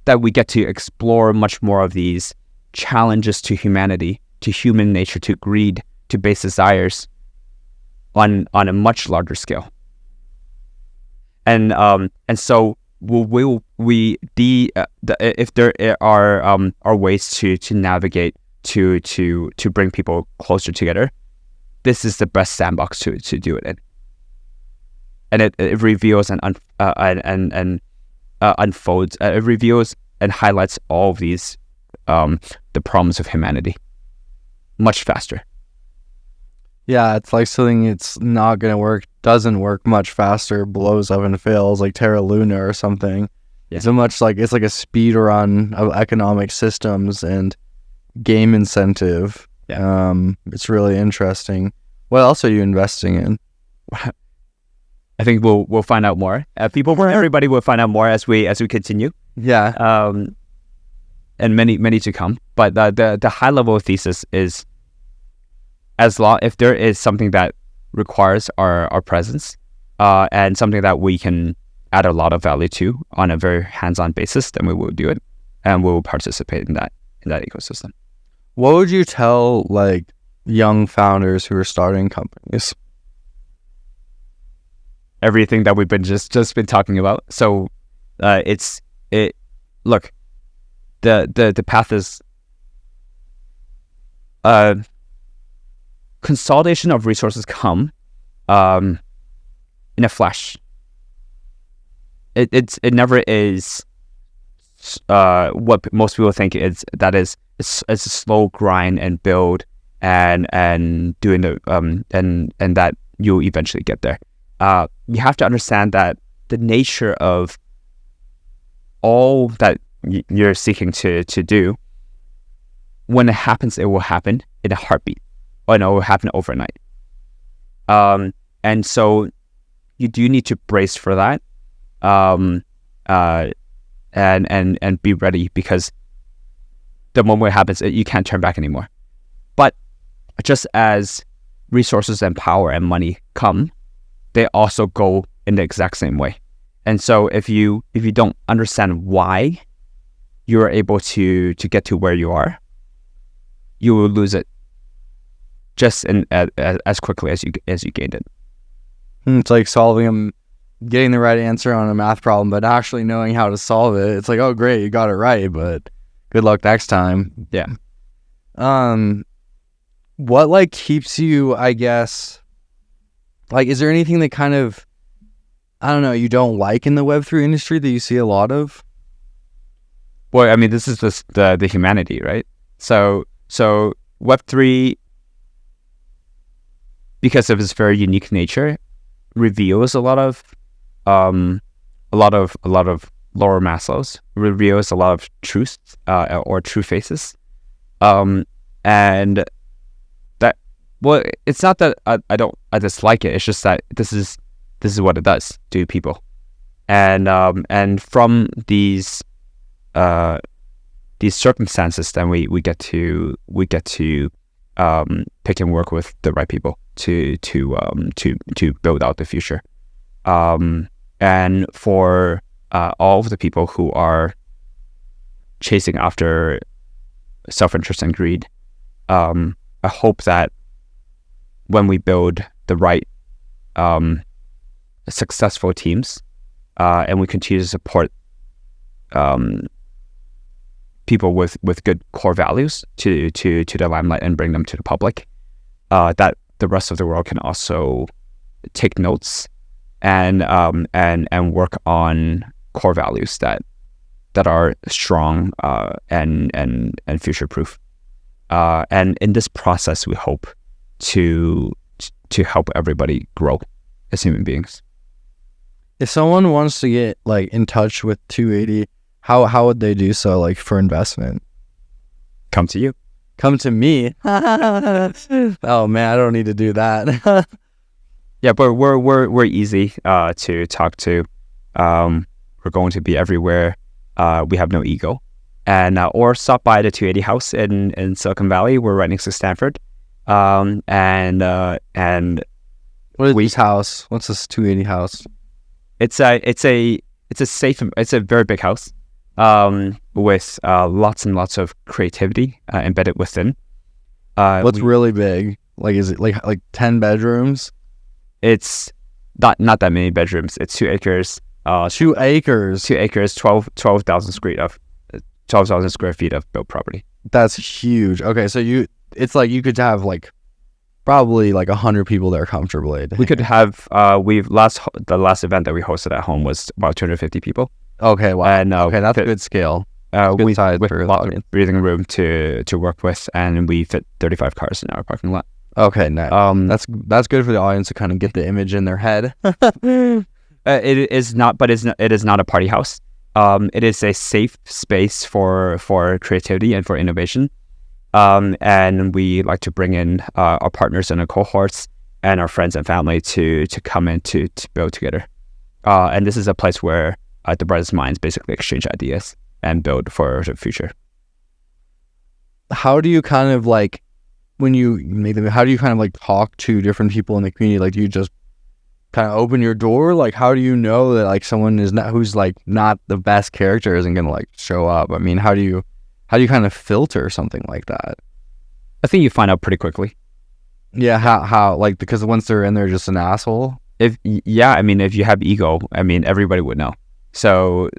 that we get to explore much more of these challenges to humanity, to human nature, to greed, to base desires on a much larger scale. And so if there are ways to navigate to bring people closer together, this is the best sandbox to do it in. And it reveals and unfolds. It reveals and highlights all of these the problems of humanity much faster. Yeah, it's like something it's not going to work, doesn't work much faster, blows up and fails, like Terra Luna or something. Yeah. It's like a speed run of economic systems and game incentive. Yeah. It's really interesting. What else are you investing in? I think we'll find out more. Everybody will find out more as we continue. Yeah. And many to come. But the high level thesis is, if there is something that requires our presence, and something that we can add a lot of value to on a very hands-on basis, then we will do it, and we will participate in that ecosystem. What would you tell like young founders who are starting companies? Everything that we've been just been talking about. So look, the path is consolidation of resources come in a flash. It never is what most people think it's a slow grind and build and doing the and that you'll eventually get there. You have to understand that the nature of all that you're seeking to do, when it happens, it will happen in a heartbeat, or it will happen overnight. And so you do need to brace for that, and be ready, because the moment it happens, you can't turn back anymore. But just as resources and power and money come, they also go in the exact same way. And so if you don't understand why you're able to get to where you are, you will lose it just as quickly as you gained it. It's like getting the right answer on a math problem, but actually knowing how to solve it. It's like, oh great, you got it right, but good luck next time. Yeah. What like keeps you, I guess, like, is there anything that kind of, I don't know, you don't like in the Web3 industry that you see a lot of? Well, I mean, this is just the humanity, right? So Web3, because of its very unique nature, reveals a lot of lower Maslows, reveals a lot of truths or true faces, and that, well, it's not that I dislike it. It's just that this is what it does to people, and from these circumstances, then we get to pick and work with the right people to build out the future. And for all of the people who are chasing after self-interest and greed, I hope that when we build the right successful teams, and we continue to support people with good core values to the limelight and bring them to the public, that the rest of the world can also take notes and work on core values that are strong and future proof. And in this process, we hope to help everybody grow as human beings. If someone wants to get like in touch with 280, how would they do so, like, for investment? Come to you. Come to me? Oh man, I don't need to do that. Yeah, but we're easy to talk to. We're going to be everywhere. We have no ego. And or stop by the 280 house in Silicon Valley. We're right next to Stanford. And what is this house? What's this 280 house? It's a very big house, with lots and lots of creativity embedded within. What's really big? Like, is it like 10 bedrooms? It's not that many bedrooms. It's 2 acres. 2 acres. 2 acres. 12,000 square feet of built property. That's huge. Okay, so it's like you could have like probably like 100 people there comfortably. We could have the last event that we hosted at home was about 250 people. Okay, wow. And okay, that's a good scale. Good size with for a lot of breathing room to work with, and we fit 35 cars in our parking lot. Okay, nice. That's good for the audience to kind of get the image in their head. It is not a party house. It is a safe space for creativity and for innovation. And we like to bring in our partners and our cohorts and our friends and family to come in to build together. And this is a place where the brightest minds basically exchange ideas and build for the future. How do you kind of like, when you make them, how do you kind of like talk to different people in the community? Like, do you just kind of open your door? Like, how do you know that like someone is not who's like not the best character isn't gonna like show up? I mean, how do you kind of filter something like that? I think you find out pretty quickly. Yeah, how like, because once they're in, they're just an asshole. If you have ego, I mean, everybody would know. So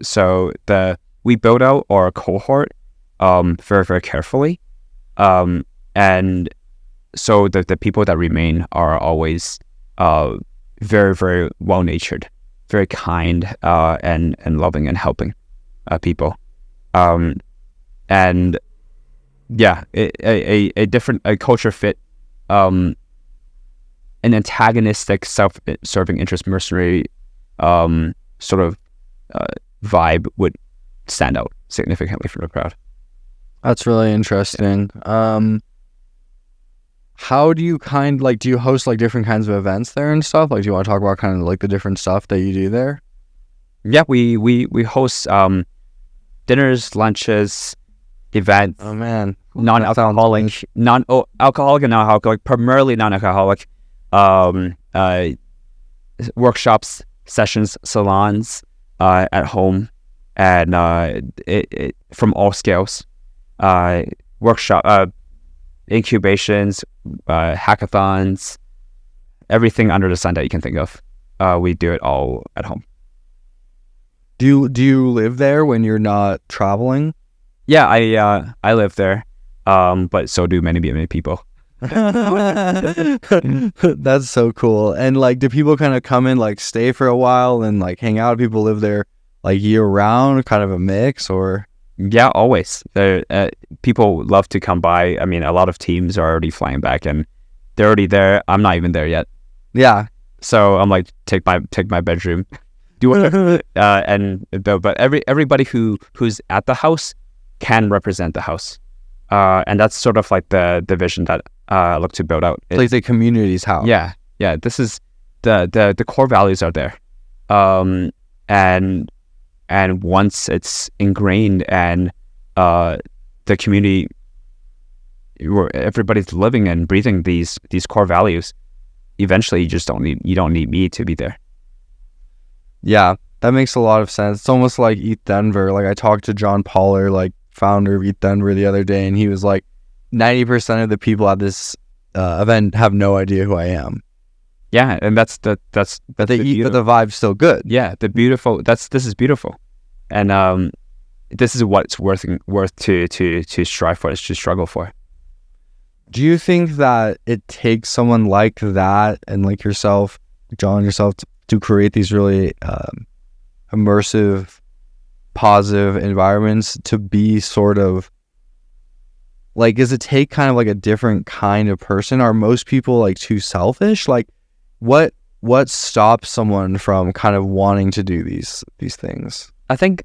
we build out our cohort very, very carefully, and so the people that remain are always very, very well natured, very kind, and loving and helping people, and yeah, a different culture fit, an antagonistic, self-serving interest mercenary sort of vibe would stand out significantly from the crowd. That's really interesting. How do you do you host like different kinds of events there and stuff? Like, do you want to talk about kind of like the different stuff that you do there? Yeah, we host dinners, lunches, events. Oh man, non-alcoholic, alcoholic and non-alcoholic, primarily non-alcoholic, workshops, sessions, salons, at home, and it from all scales, workshop, incubations, hackathons, everything under the sun that you can think of. We do it all at home. Do you live there when you're not traveling? Yeah, I live there, but so do many people. That's so cool. And like, do people kind of come in, like stay for a while and like hang out? People live there like year round, kind of a mix, or? Yeah, always. People love to come by. I mean, a lot of teams are already flying back and they're already there. I'm not even there yet. Yeah. So I'm like, take my bedroom, do whatever. But everybody who's at the house can represent the house. And that's sort of like the vision that I look to build out. It's like the community's house. Yeah. This is the core values are there. And once it's ingrained and the community where everybody's living and breathing these core values, eventually you don't need me to be there. Yeah, that makes a lot of sense. It's almost like ETHDenver. Like, I talked to John Poller, like founder of ETHDenver, the other day, and he was like, 90% of the people at this event have no idea who I am. Yeah, and but the vibe's still good. Yeah, this is beautiful, and this is what it's worth to strive for, to struggle for. Do you think that it takes someone like that and like yourself, John, to create these really immersive, positive environments to be sort of like, does it take kind of like a different kind of person? Are most people like too selfish? Like, what stops someone from kind of wanting to do these things? I think,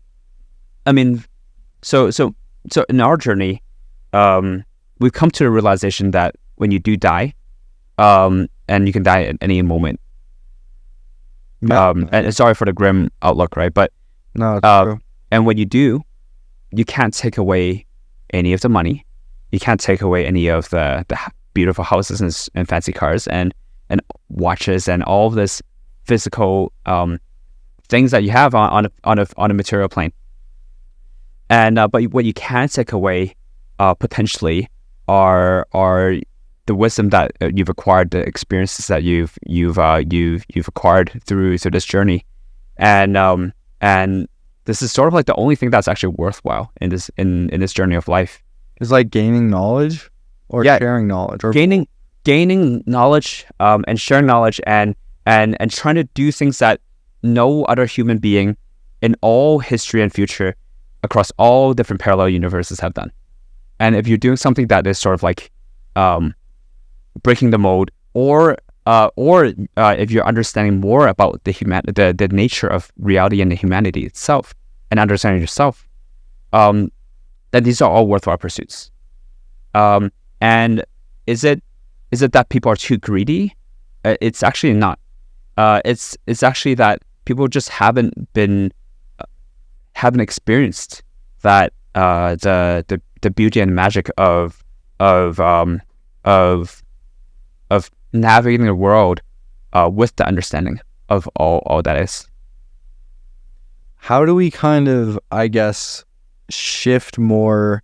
I mean, so in our journey, we've come to the realization that when you do die, and you can die at any moment. Yeah. And sorry for the grim outlook, right? But no, it's true. And when you do, you can't take away any of the money. You can't take away any of the beautiful houses and fancy cars and watches and all of this physical things that you have on a material plane. And but what you can take away potentially are the wisdom that you've acquired, the experiences that you've acquired through this journey, and this is sort of like the only thing that's actually worthwhile in this journey of life. It's like gaining knowledge, or sharing knowledge, or gaining knowledge, and sharing knowledge, and trying to do things that no other human being in all history and future across all different parallel universes have done. And if you're doing something that is sort of like breaking the mold, or if you're understanding more about the nature of reality and the humanity itself, and understanding yourself, then these are all worthwhile pursuits. And is it that people are too greedy? It's actually not. It's actually that people just haven't experienced that the beauty and magic of navigating the world with the understanding of all that is. How do we kind of, I guess, shift more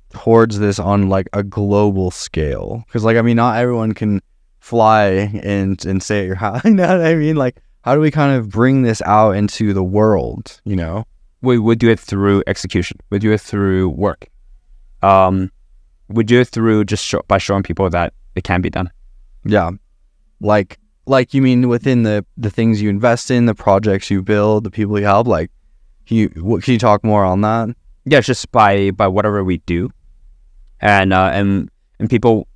towards this on like a global scale? Because like, I mean, not everyone can fly and stay at your house. You know what I mean? Like, how do we kind of bring this out into the world, you know? We would do it through execution. We do it through work. We do it through just by showing people that it can be done. Yeah. Like you mean within the things you invest in, the projects you build, the people you help, like, can you talk more on that? Yeah, just by whatever we do. And people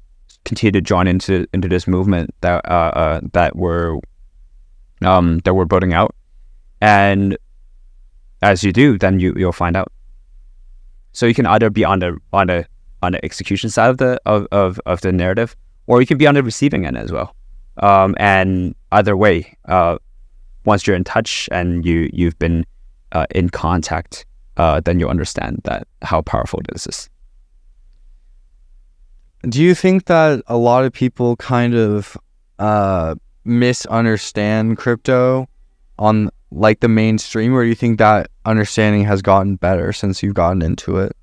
continue to join into this movement that we're building out. And as you do, then you'll find out. So you can either be on the execution side of the narrative, or you can be on the receiving end as well. And either way, once you're in touch and you've been in contact, then you'll understand that how powerful this is. Do you think that a lot of people kind of misunderstand crypto on like the mainstream, or do you think that understanding has gotten better since you've gotten into it?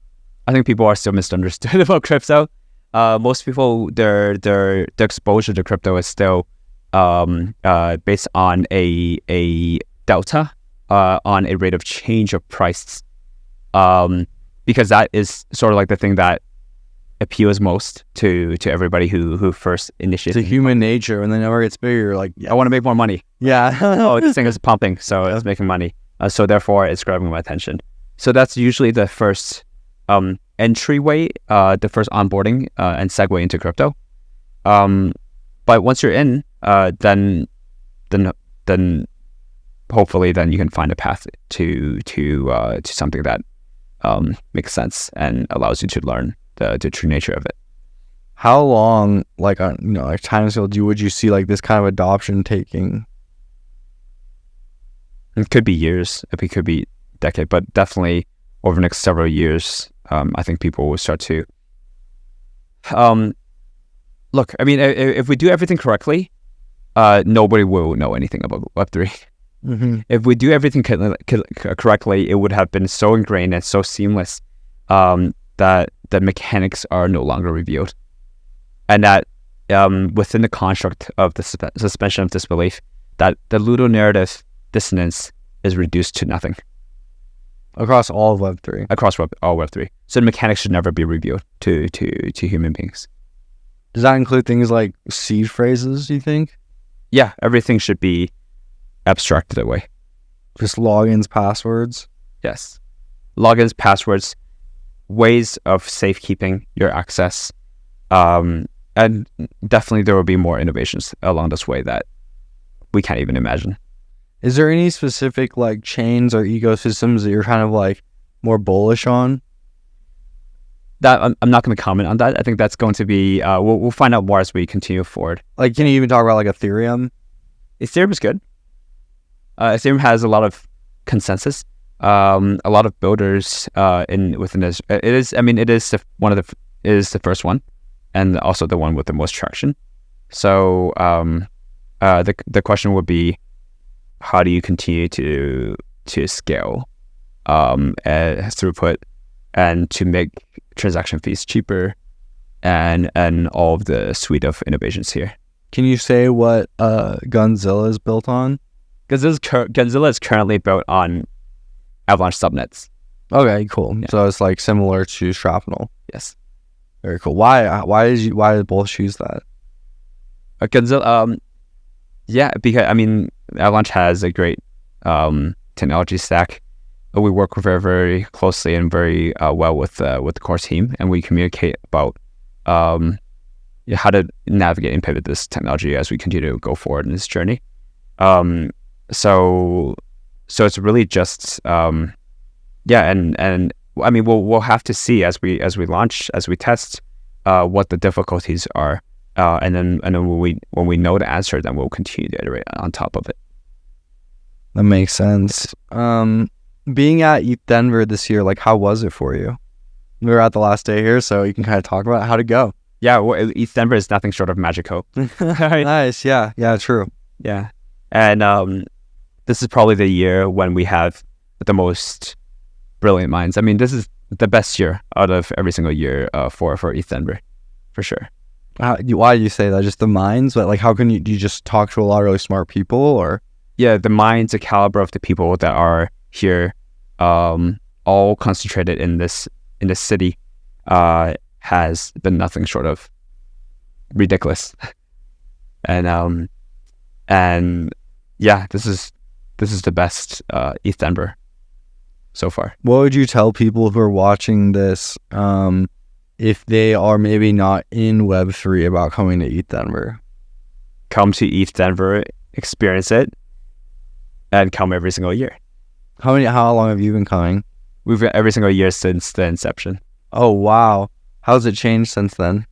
I think people are still misunderstood about crypto. Most people, their exposure to crypto is still based on a delta on a rate of change of price, because that is sort of like the thing that appeals most to everybody who first initiated. It's a human nature. When the number gets bigger, you're like, I want to make more money. Yeah. Oh, this thing is pumping, so it's making money. So therefore, it's grabbing my attention. So that's usually the first entryway, the first onboarding and segue into crypto. But once you're in, then hopefully then you can find a path to something that makes sense and allows you to learn the true nature of it. How long, like time scale, would you see like this kind of adoption taking? It could be years. It could be decade, but definitely over the next several years, I think people will start to look. I mean, if we do everything correctly, nobody will know anything about Web3. Mm-hmm. If we do everything correctly, it would have been so ingrained and so seamless that the mechanics are no longer revealed, and that within the construct of the suspension of disbelief, that the ludonarrative dissonance is reduced to nothing. Across all of Web3. Across all Web3. So the mechanics should never be revealed to human beings. Does that include things like seed phrases, do you think? Yeah, everything should be abstracted away. Just logins, passwords? Yes. Logins, passwords, ways of safekeeping your access. And definitely there will be more innovations along this way that we can't even imagine. Is there any specific like chains or ecosystems that you're kind of like more bullish on? That I'm not going to comment on that. I think that's going to be we'll find out more as we continue forward. Like, can you even talk about like Ethereum? Ethereum is good. Ethereum has a lot of consensus. A lot of builders within this. It is the first one, and also the one with the most traction. So the question would be, how do you continue to scale throughput and to make transaction fees cheaper and all of the suite of innovations here? Can you say what Genzio is built on? Genzio is currently built on Avalanche subnets. Okay, cool. Yeah. So it's like similar to Shrapnel. Yes. Very cool. Why did both choose that? Genzio, yeah, because I mean Avalanche has a great technology stack. We work very, very closely and very well with the core team, and we communicate about how to navigate and pivot this technology as we continue to go forward in this journey. So it's really just and I mean we'll have to see as we launch, as we test what the difficulties are, and then when we know the answer, then we'll continue to iterate on top of it. That makes sense. Being at ETHDenver this year, like, how was it for you? We were at the last day here, so you can kind of talk about how'd it go. Yeah, well, ETHDenver is nothing short of magical. Nice. Yeah, true. Yeah. And this is probably the year when we have the most brilliant minds. I mean, this is the best year out of every single year for ETHDenver, for sure. Why do you say that? Just the minds? But like, how can do you just talk to a lot of really smart people, or? Yeah, the minds, the caliber of the people that are here, all concentrated in this city, has been nothing short of ridiculous. And yeah, this is the best ETHDenver so far. What would you tell people who are watching this, if they are maybe not in Web3, about coming to ETHDenver? Come to ETHDenver, experience it, and come every single year. How long have you been coming? We've been every single year since the inception. Oh, wow. How's it changed since then?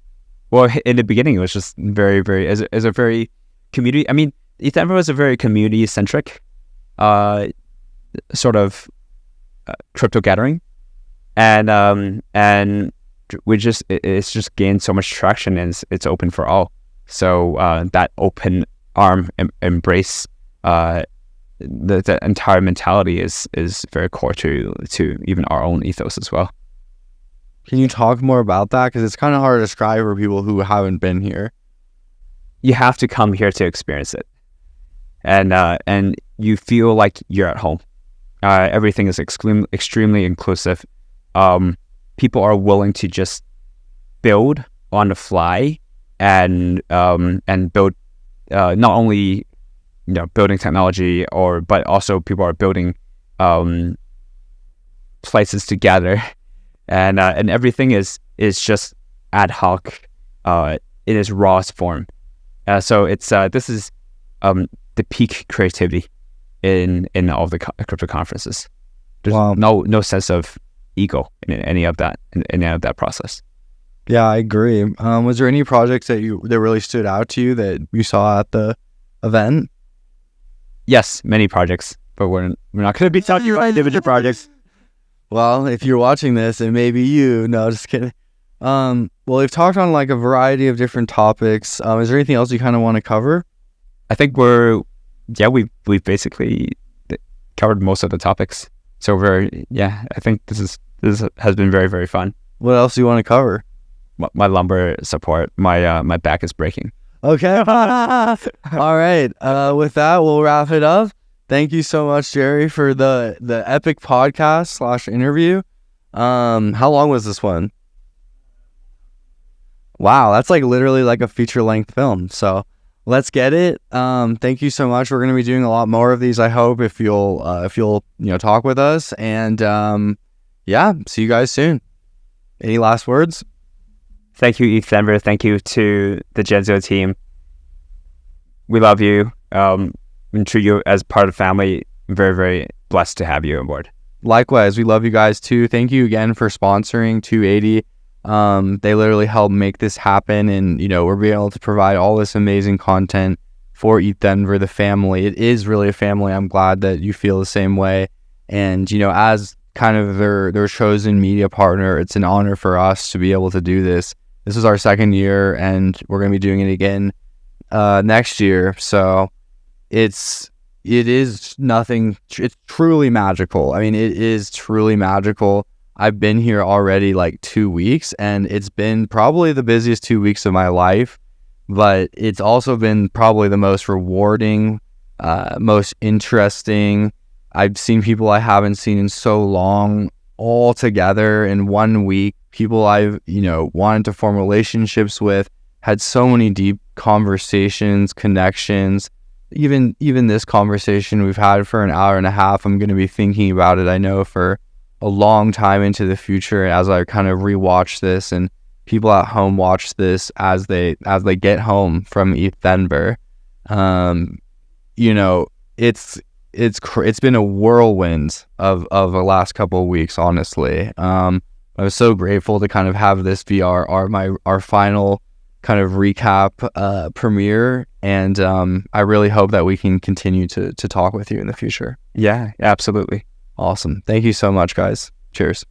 Well, in the beginning, it was just very, very, as a very community. I mean, ETHDenver was a very community-centric sort of crypto gathering, and it's just gained so much traction, and it's open for all. So that open arm embrace, the entire mentality is very core to even our own ethos as well. Can you talk more about that? Because it's kind of hard to describe for people who haven't been here. You have to come here to experience it, and you feel like you're at home. Everything is extremely inclusive. People are willing to just build on the fly and build, not only building technology, but also people are building places together, and everything is just ad hoc in its rawest form. So it's this is the peak creativity in all of the crypto conferences. There's no sense of ego in any of that process. Yeah, I agree. Was there any projects that really stood out to you that you saw at the event? Yes, many projects, but we're not going to be talking about individual projects. Well, if you're watching this, it may be you. No, just kidding. Well, we've talked on like a variety of different topics. Is there anything else you kind of want to cover? I think we've basically covered most of the topics. So I think this has been very, very fun. What else do you want to cover? My lumbar support. My back is breaking. Okay. All right. With that, we'll wrap it up. Thank you so much, Jerry, for the epic podcast / interview. How long was this one? Wow, that's like literally like a feature-length film. So let's get it. Thank you so much. We're going to be doing a lot more of these, I hope, if you'll talk with us. And yeah, see you guys soon. Any last words? Thank you, ETHDenver. Thank you to the Genzio team. We love you. And treat you as part of the family. I'm very, very blessed to have you on board. Likewise, we love you guys too. Thank you again for sponsoring 280. They literally helped make this happen, and we're being able to provide all this amazing content for ETHDenver, the family. It is really a family. I'm glad that you feel the same way. And as kind of their chosen media partner, it's an honor for us to be able to do this. This is our second year, and we're going to be doing it again next year. So it is nothing. It's truly magical. I mean, it is truly magical. I've been here already like 2 weeks, and it's been probably the busiest 2 weeks of my life, but it's also been probably the most rewarding, most interesting. I've seen people I haven't seen in so long all together in 1 week. People I've, wanted to form relationships with, had so many deep conversations, connections. Even this conversation we've had for an hour and a half, I'm going to be thinking about it, I know, for a long time into the future as I kind of rewatch this, and people at home watch this as they get home from ETHDenver. It's been a whirlwind of the last couple of weeks, honestly. I was so grateful to kind of have this be our final kind of recap premiere, and I really hope that we can continue to talk with you in the future. Yeah, absolutely. Awesome. Thank you so much, guys. Cheers.